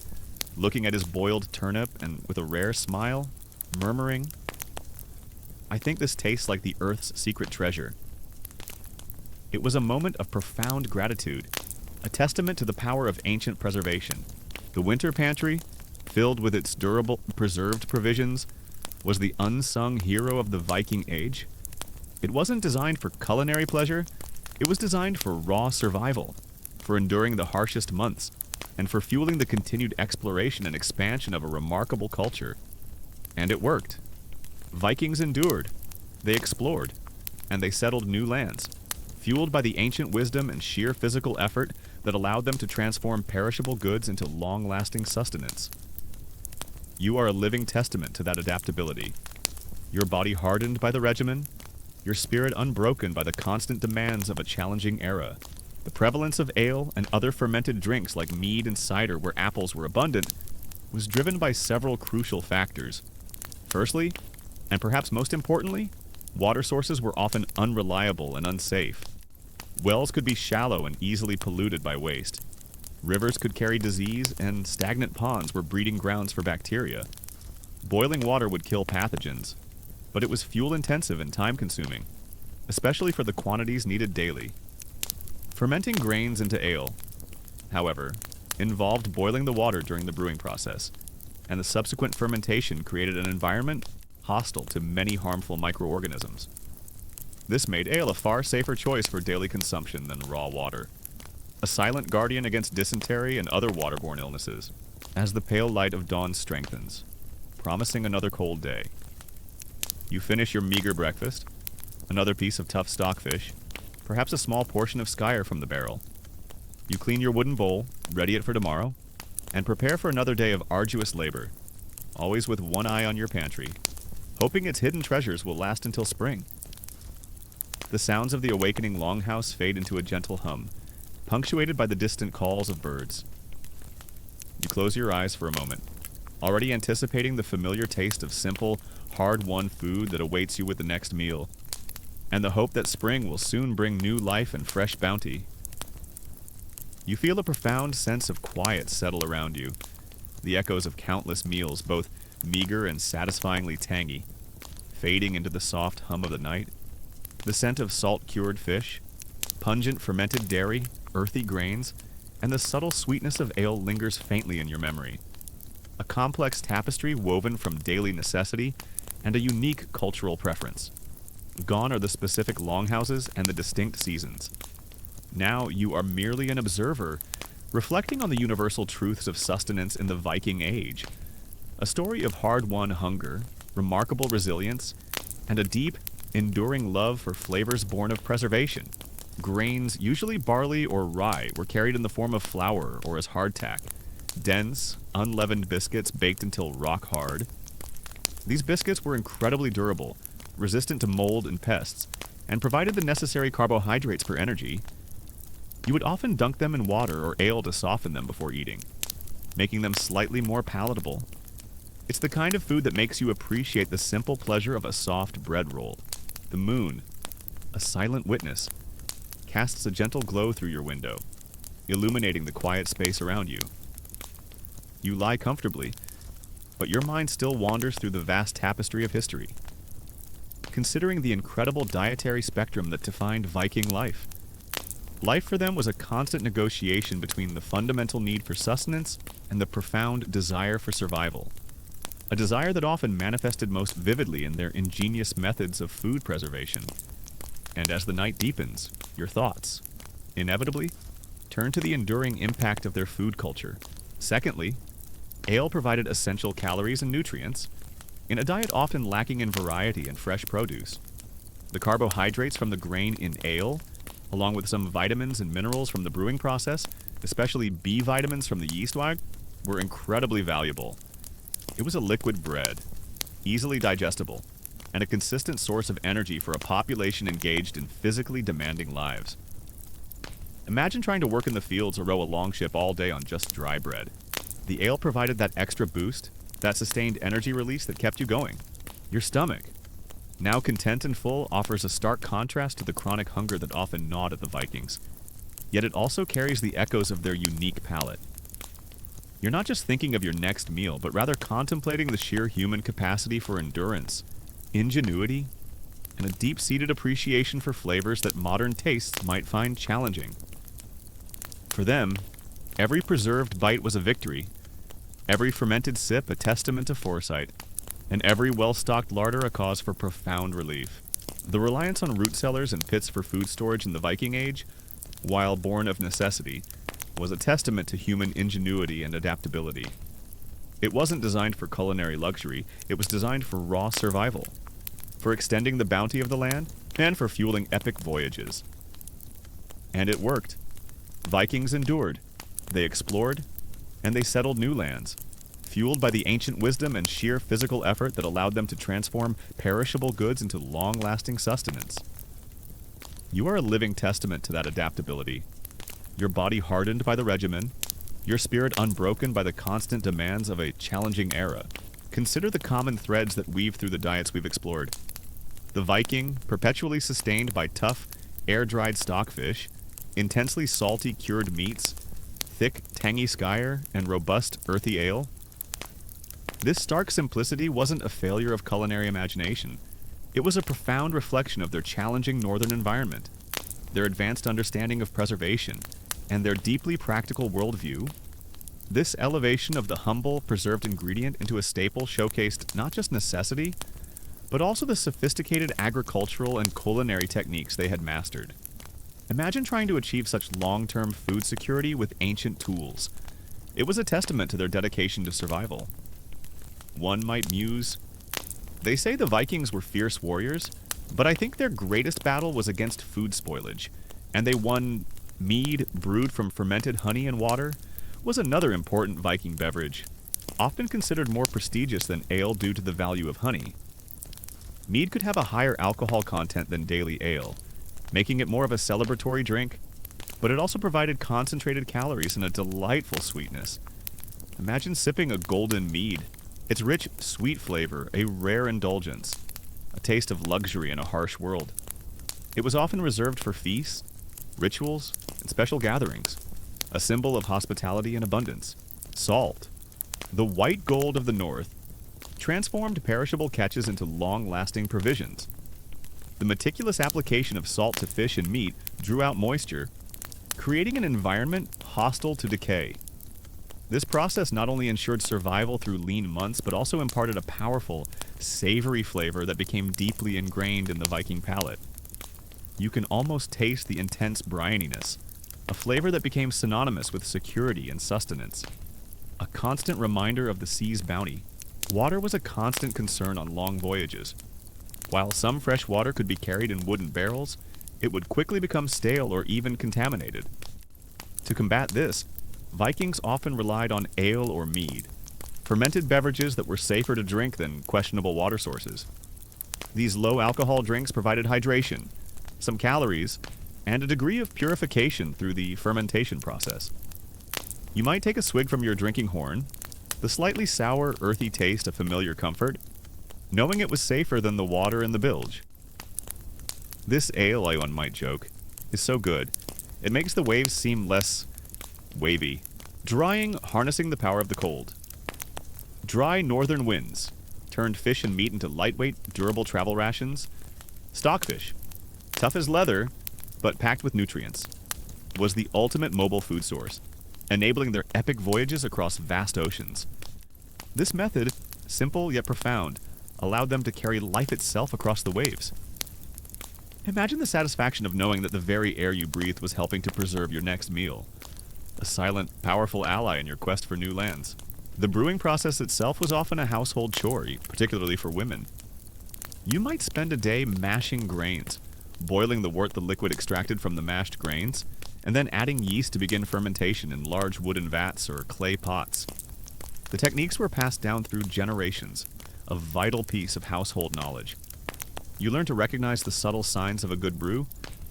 looking at his boiled turnip and with a rare smile, murmuring, "I think this tastes like the earth's secret treasure." It was a moment of profound gratitude, a testament to the power of ancient preservation. The winter pantry, filled with its durable, preserved provisions, was the unsung hero of the Viking age. It wasn't designed for culinary pleasure, it was designed for raw survival, for enduring the harshest months, and for fueling the continued exploration and expansion of a remarkable culture. And it worked. Vikings endured, they explored, and they settled new lands, fueled by the ancient wisdom and sheer physical effort that allowed them to transform perishable goods into long-lasting sustenance. You are a living testament to that adaptability. Your body hardened by the regimen, your spirit unbroken by the constant demands of a challenging era. The prevalence of ale and other fermented drinks like mead and cider where apples were abundant was driven by several crucial factors. Firstly, and perhaps most importantly, water sources were often unreliable and unsafe. Wells could be shallow and easily polluted by waste. Rivers could carry disease, and stagnant ponds were breeding grounds for bacteria. Boiling water would kill pathogens, but it was fuel-intensive and time-consuming, especially for the quantities needed daily. Fermenting grains into ale, however, involved boiling the water during the brewing process, and the subsequent fermentation created an environment hostile to many harmful microorganisms. This made ale a far safer choice for daily consumption than raw water, a silent guardian against dysentery and other waterborne illnesses, as the pale light of dawn strengthens, promising another cold day. You finish your meager breakfast, another piece of tough stockfish, perhaps a small portion of skyr from the barrel. You clean your wooden bowl, ready it for tomorrow, and prepare for another day of arduous labor, always with one eye on your pantry, hoping its hidden treasures will last until spring. The sounds of the awakening longhouse fade into a gentle hum, punctuated by the distant calls of birds. You close your eyes for a moment, already anticipating the familiar taste of simple, hard-won food that awaits you with the next meal, and the hope that spring will soon bring new life and fresh bounty. You feel a profound sense of quiet settle around you, the echoes of countless meals, both meager and satisfyingly tangy, fading into the soft hum of the night. The scent of salt-cured fish, pungent fermented dairy, earthy grains, and the subtle sweetness of ale lingers faintly in your memory. A complex tapestry woven from daily necessity and a unique cultural preference. Gone are the specific longhouses and the distinct seasons. Now you are merely an observer, reflecting on the universal truths of sustenance in the Viking age. A story of hard-won hunger, remarkable resilience, and a deep, enduring love for flavors born of preservation. Grains, usually barley or rye, were carried in the form of flour or as hardtack. Dense, unleavened biscuits baked until rock hard. These biscuits were incredibly durable, resistant to mold and pests, and provided the necessary carbohydrates for energy. You would often dunk them in water or ale to soften them before eating, making them slightly more palatable. It's the kind of food that makes you appreciate the simple pleasure of a soft bread roll. The moon, a silent witness, casts a gentle glow through your window, illuminating the quiet space around you. You lie comfortably, but your mind still wanders through the vast tapestry of history, considering the incredible dietary spectrum that defined Viking life. Life for them was a constant negotiation between the fundamental need for sustenance and the profound desire for survival, a desire that often manifested most vividly in their ingenious methods of food preservation. And as the night deepens, your thoughts, inevitably, turn to the enduring impact of their food culture. Secondly, ale provided essential calories and nutrients, in a diet often lacking in variety and fresh produce. The carbohydrates from the grain in ale, along with some vitamins and minerals from the brewing process, especially B vitamins from the yeast wag, were incredibly valuable. It was a liquid bread, easily digestible, and a consistent source of energy for a population engaged in physically demanding lives. Imagine trying to work in the fields or row a longship all day on just dry bread. The ale provided that extra boost, that sustained energy release that kept you going. Your stomach, now content and full, offers a stark contrast to the chronic hunger that often gnawed at the Vikings. Yet it also carries the echoes of their unique palate. You're not just thinking of your next meal, but rather contemplating the sheer human capacity for endurance, ingenuity, and a deep-seated appreciation for flavors that modern tastes might find challenging. For them, every preserved bite was a victory, every fermented sip a testament to foresight, and every well-stocked larder a cause for profound relief. The reliance on root cellars and pits for food storage in the Viking Age, while born of necessity, was a testament to human ingenuity and adaptability. It wasn't designed for culinary luxury, it was designed for raw survival, for extending the bounty of the land, and for fueling epic voyages. And it worked. Vikings endured. They explored, and they settled new lands, fueled by the ancient wisdom and sheer physical effort that allowed them to transform perishable goods into long-lasting sustenance. You are a living testament to that adaptability. Your body hardened by the regimen, your spirit unbroken by the constant demands of a challenging era. Consider the common threads that weave through the diets we've explored. The Viking, perpetually sustained by tough, air-dried stockfish, intensely salty cured meats, thick, tangy skyr, and robust, earthy ale. This stark simplicity wasn't a failure of culinary imagination. It was a profound reflection of their challenging northern environment, their advanced understanding of preservation, and their deeply practical worldview. This elevation of the humble, preserved ingredient into a staple showcased not just necessity, but also the sophisticated agricultural and culinary techniques they had mastered. Imagine trying to achieve such long-term food security with ancient tools. It was a testament to their dedication to survival. One might muse, they say the Vikings were fierce warriors, but I think their greatest battle was against food spoilage, and they won. Mead, brewed from fermented honey and water, was another important Viking beverage, often considered more prestigious than ale due to the value of honey. Mead could have a higher alcohol content than daily ale, making it more of a celebratory drink, but it also provided concentrated calories and a delightful sweetness. Imagine sipping a golden mead. Its rich, sweet flavor, a rare indulgence, a taste of luxury in a harsh world. It was often reserved for feasts, rituals, and special gatherings, a symbol of hospitality and abundance. Salt, the white gold of the North, transformed perishable catches into long-lasting provisions. The meticulous application of salt to fish and meat drew out moisture, creating an environment hostile to decay. This process not only ensured survival through lean months, but also imparted a powerful, savory flavor that became deeply ingrained in the Viking palate. You can almost taste the intense brininess, a flavor that became synonymous with security and sustenance. A constant reminder of the sea's bounty. Water was a constant concern on long voyages. While some fresh water could be carried in wooden barrels, it would quickly become stale or even contaminated. To combat this, Vikings often relied on ale or mead, fermented beverages that were safer to drink than questionable water sources. These low-alcohol drinks provided hydration, some calories, and a degree of purification through the fermentation process. You might take a swig from your drinking horn, the slightly sour, earthy taste of familiar comfort, knowing it was safer than the water in the bilge. This ale, one might joke, is so good, it makes the waves seem less wavy, drying, harnessing the power of the cold. Dry northern winds turned fish and meat into lightweight, durable travel rations. Stockfish, tough as leather, but packed with nutrients, was the ultimate mobile food source, enabling their epic voyages across vast oceans. This method, simple yet profound, allowed them to carry life itself across the waves. Imagine the satisfaction of knowing that the very air you breathed was helping to preserve your next meal, a silent, powerful ally in your quest for new lands. The brewing process itself was often a household chore, particularly for women. You might spend a day mashing grains, boiling the wort the liquid extracted from the mashed grains, and then adding yeast to begin fermentation in large wooden vats or clay pots. The techniques were passed down through generations, a vital piece of household knowledge. You learn to recognize the subtle signs of a good brew,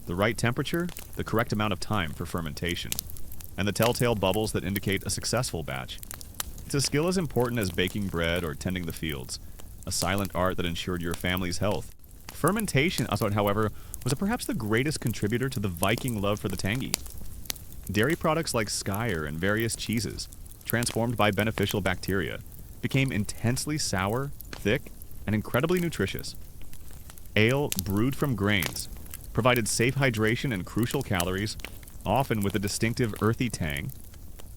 the right temperature, the correct amount of time for fermentation, and the telltale bubbles that indicate a successful batch. It's a skill as important as baking bread or tending the fields, a silent art that ensured your family's health. Fermentation, however, was perhaps the greatest contributor to the Viking love for the tangy. Dairy products like skyr and various cheeses, transformed by beneficial bacteria, became intensely sour, thick, and incredibly nutritious. Ale brewed from grains provided safe hydration and crucial calories, often with a distinctive earthy tang.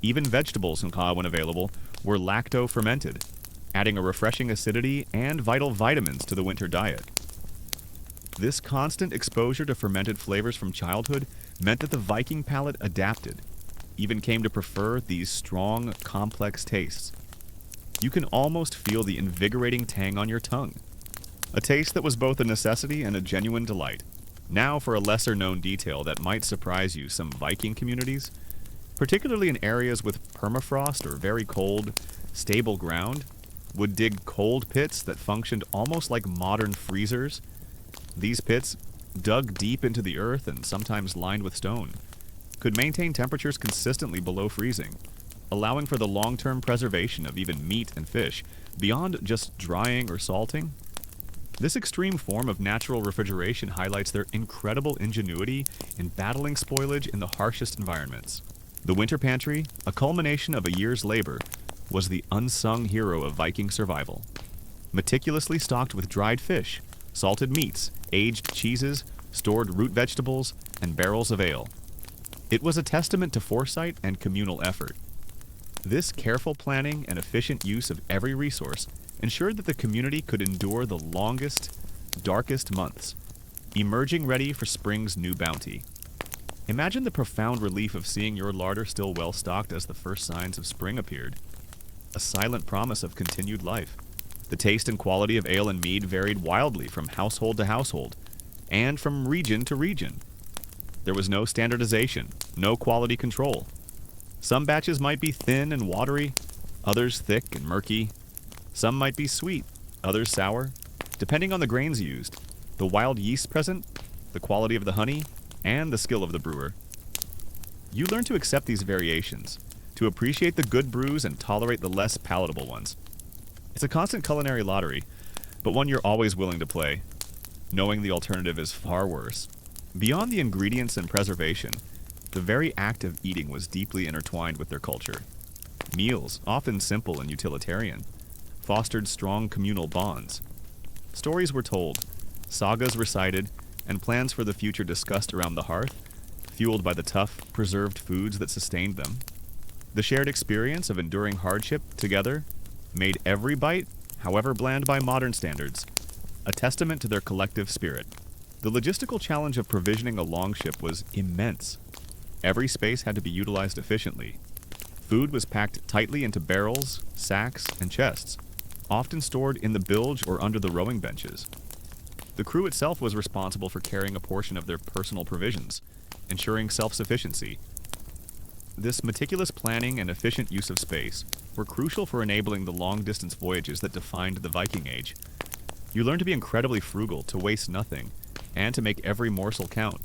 Even vegetables, when available, were lacto-fermented, adding a refreshing acidity and vital vitamins to the winter diet. This constant exposure to fermented flavors from childhood meant that the Viking palate adapted, even came to prefer these strong, complex tastes. You can almost feel the invigorating tang on your tongue, a taste that was both a necessity and a genuine delight. Now for a lesser-known detail that might surprise you, some Viking communities, particularly in areas with permafrost or very cold, stable ground, would dig cold pits that functioned almost like modern freezers. These pits, dug deep into the earth and sometimes lined with stone, could maintain temperatures consistently below freezing, allowing for the long-term preservation of even meat and fish, beyond just drying or salting. This extreme form of natural refrigeration highlights their incredible ingenuity in battling spoilage in the harshest environments. The winter pantry, a culmination of a year's labor, was the unsung hero of Viking survival. Meticulously stocked with dried fish, salted meats, aged cheeses, stored root vegetables, and barrels of ale. It was a testament to foresight and communal effort. This careful planning and efficient use of every resource ensured that the community could endure the longest, darkest months, emerging ready for spring's new bounty. Imagine the profound relief of seeing your larder still well-stocked as the first signs of spring appeared, a silent promise of continued life. The taste and quality of ale and mead varied wildly from household to household, and from region to region. There was no standardization, no quality control. Some batches might be thin and watery, others thick and murky. Some might be sweet, others sour, depending on the grains used, the wild yeast present, the quality of the honey, and the skill of the brewer. You learn to accept these variations, to appreciate the good brews and tolerate the less palatable ones. It's a constant culinary lottery, but one you're always willing to play, knowing the alternative is far worse. Beyond the ingredients and preservation, the very act of eating was deeply intertwined with their culture. Meals, often simple and utilitarian, fostered strong communal bonds. Stories were told, sagas recited, and plans for the future discussed around the hearth, fueled by the tough, preserved foods that sustained them. The shared experience of enduring hardship together made every bite, however bland by modern standards, a testament to their collective spirit. The logistical challenge of provisioning a longship was immense. Every space had to be utilized efficiently. Food was packed tightly into barrels, sacks, and chests, often stored in the bilge or under the rowing benches. The crew itself was responsible for carrying a portion of their personal provisions, ensuring self-sufficiency. This meticulous planning and efficient use of space were crucial for enabling the long-distance voyages that defined the Viking Age. You learned to be incredibly frugal, to waste nothing, and to make every morsel count,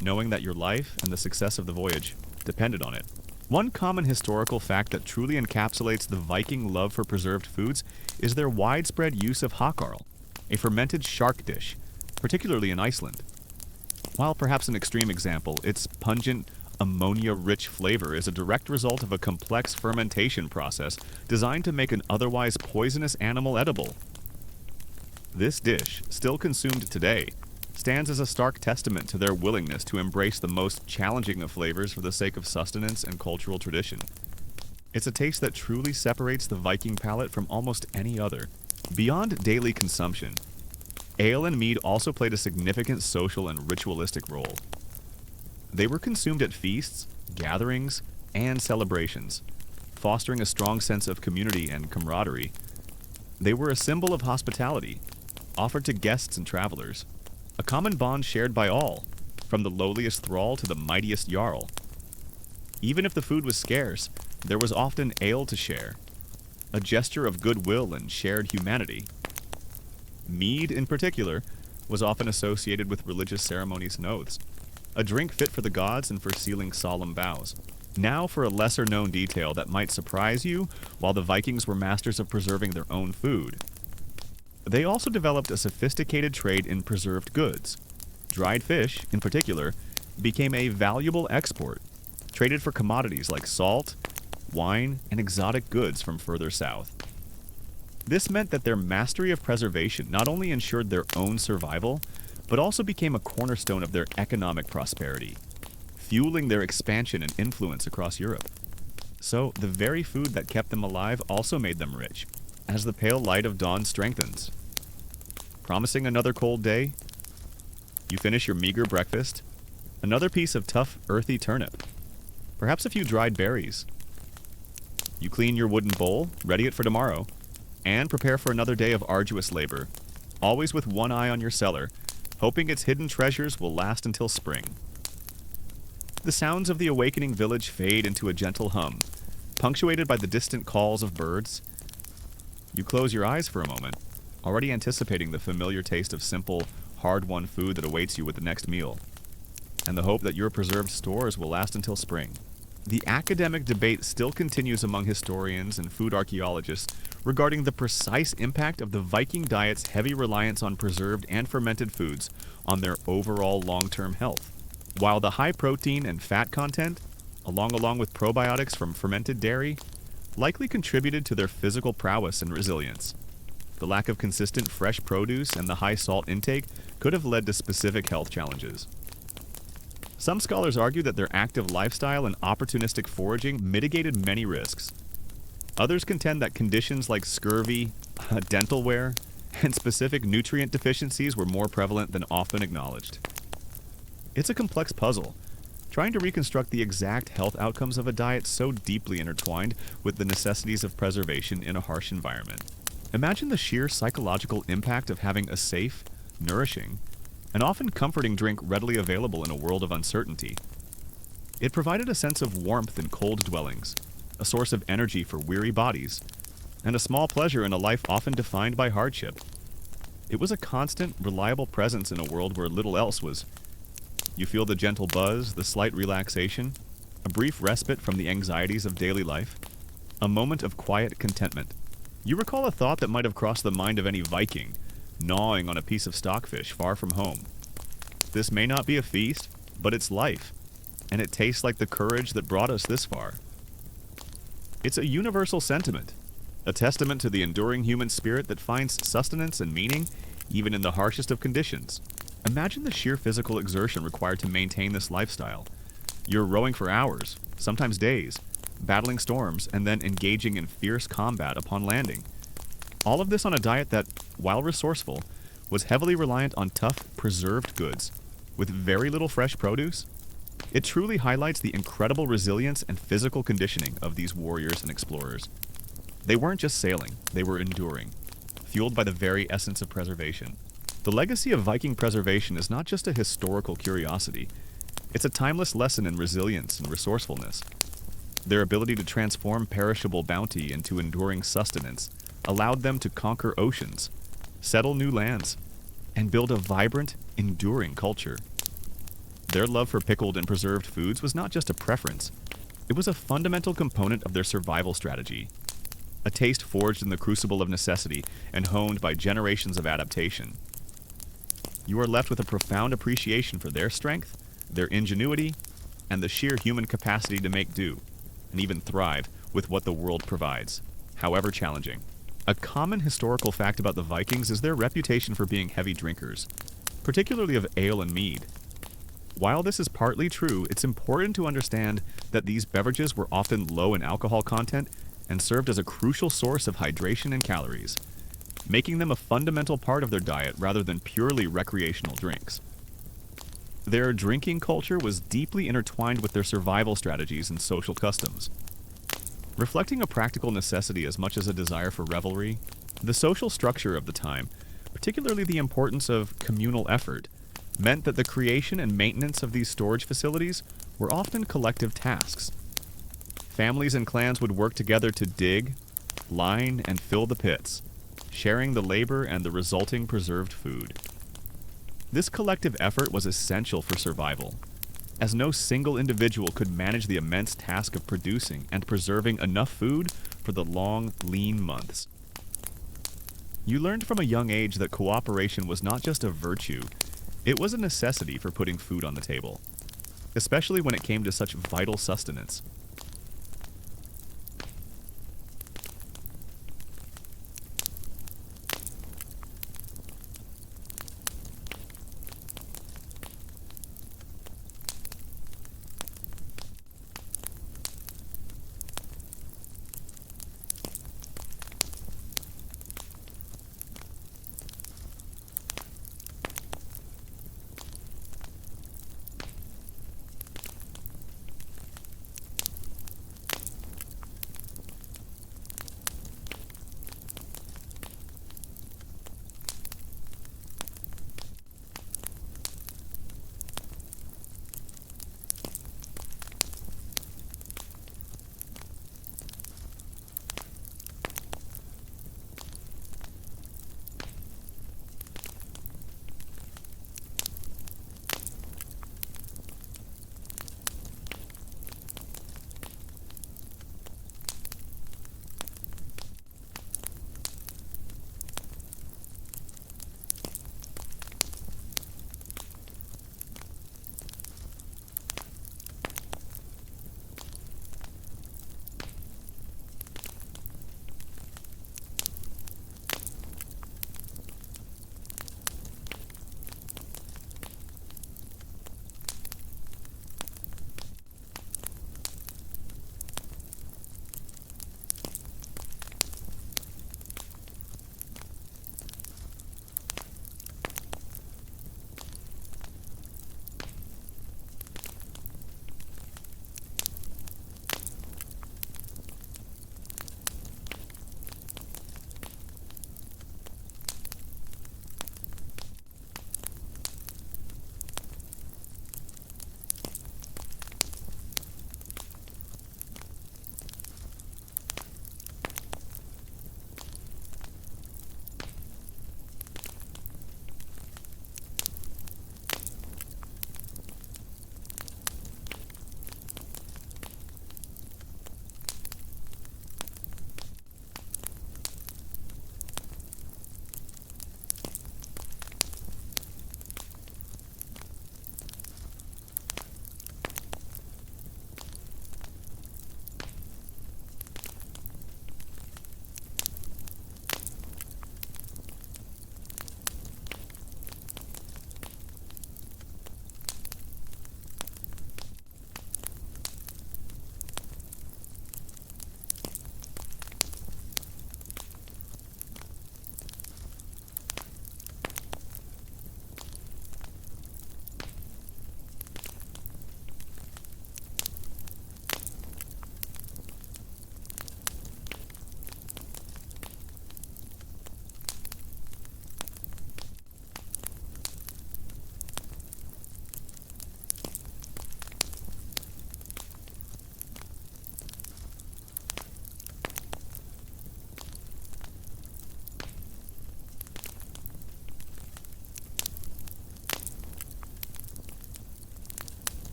knowing that your life and the success of the voyage depended on it. One common historical fact that truly encapsulates the Viking love for preserved foods is their widespread use of hakarl, a fermented shark dish, particularly in Iceland. While perhaps an extreme example, its pungent, ammonia-rich flavor is a direct result of a complex fermentation process designed to make an otherwise poisonous animal edible. This dish, still consumed today, stands as a stark testament to their willingness to embrace the most challenging of flavors for the sake of sustenance and cultural tradition. It's a taste that truly separates the Viking palate from almost any other. Beyond daily consumption, ale and mead also played a significant social and ritualistic role. They were consumed at feasts, gatherings, and celebrations, fostering a strong sense of community and camaraderie. They were a symbol of hospitality, offered to guests and travelers, a common bond shared by all, from the lowliest thrall to the mightiest jarl. Even if the food was scarce, there was often ale to share, a gesture of goodwill and shared humanity. Mead, in particular, was often associated with religious ceremonies and oaths, a drink fit for the gods and for sealing solemn vows. Now for a lesser-known detail that might surprise you. While the Vikings were masters of preserving their own food, they also developed a sophisticated trade in preserved goods. Dried fish, in particular, became a valuable export, traded for commodities like salt, wine, and exotic goods from further south. This meant that their mastery of preservation not only ensured their own survival, but also became a cornerstone of their economic prosperity, fueling their expansion and influence across Europe. So, the very food that kept them alive also made them rich, as the pale light of dawn strengthens. Promising another cold day? You finish your meager breakfast, another piece of tough, earthy turnip, perhaps a few dried berries. You clean your wooden bowl, ready it for tomorrow, and prepare for another day of arduous labor, always with one eye on your cellar, hoping its hidden treasures will last until spring. The sounds of the awakening village fade into a gentle hum, punctuated by the distant calls of birds. You close your eyes for a moment, already anticipating the familiar taste of simple, hard-won food that awaits you with the next meal, and the hope that your preserved stores will last until spring. The academic debate still continues among historians and food archaeologists regarding the precise impact of the Viking diet's heavy reliance on preserved and fermented foods on their overall long-term health. While the high protein and fat content, along with probiotics from fermented dairy, likely contributed to their physical prowess and resilience, the lack of consistent fresh produce and the high salt intake could have led to specific health challenges. Some scholars argue that their active lifestyle and opportunistic foraging mitigated many risks. Others contend that conditions like scurvy, dental wear, and specific nutrient deficiencies were more prevalent than often acknowledged. It's a complex puzzle, trying to reconstruct the exact health outcomes of a diet so deeply intertwined with the necessities of preservation in a harsh environment. Imagine the sheer psychological impact of having a safe, nourishing, and often comforting drink readily available in a world of uncertainty. It provided a sense of warmth in cold dwellings, a source of energy for weary bodies, and a small pleasure in a life often defined by hardship. It was a constant, reliable presence in a world where little else was. You feel the gentle buzz, the slight relaxation, a brief respite from the anxieties of daily life, a moment of quiet contentment. You recall a thought that might have crossed the mind of any Viking, gnawing on a piece of stockfish far from home. This may not be a feast, but it's life, and it tastes like the courage that brought us this far. It's a universal sentiment, a testament to the enduring human spirit that finds sustenance and meaning even in the harshest of conditions. Imagine the sheer physical exertion required to maintain this lifestyle. You're rowing for hours, sometimes days, battling storms, and then engaging in fierce combat upon landing. All of this on a diet that, while resourceful, was heavily reliant on tough, preserved goods, with very little fresh produce. It truly highlights the incredible resilience and physical conditioning of these warriors and explorers. They weren't just sailing, they were enduring, fueled by the very essence of preservation. The legacy of Viking preservation is not just a historical curiosity, it's a timeless lesson in resilience and resourcefulness. Their ability to transform perishable bounty into enduring sustenance allowed them to conquer oceans, settle new lands, and build a vibrant, enduring culture. Their love for pickled and preserved foods was not just a preference, it was a fundamental component of their survival strategy. A taste forged in the crucible of necessity and honed by generations of adaptation. You are left with a profound appreciation for their strength, their ingenuity, and the sheer human capacity to make do, and even thrive with what the world provides, however challenging. A common historical fact about the Vikings is their reputation for being heavy drinkers, particularly of ale and mead. While this is partly true, it's important to understand that these beverages were often low in alcohol content and served as a crucial source of hydration and calories, making them a fundamental part of their diet rather than purely recreational drinks. Their drinking culture was deeply intertwined with their survival strategies and social customs. Reflecting a practical necessity as much as a desire for revelry, the social structure of the time, particularly the importance of communal effort, meant that the creation and maintenance of these storage facilities were often collective tasks. Families and clans would work together to dig, line, and fill the pits, sharing the labor and the resulting preserved food. This collective effort was essential for survival, as no single individual could manage the immense task of producing and preserving enough food for the long, lean months. You learned from a young age that cooperation was not just a virtue, it was a necessity for putting food on the table, especially when it came to such vital sustenance.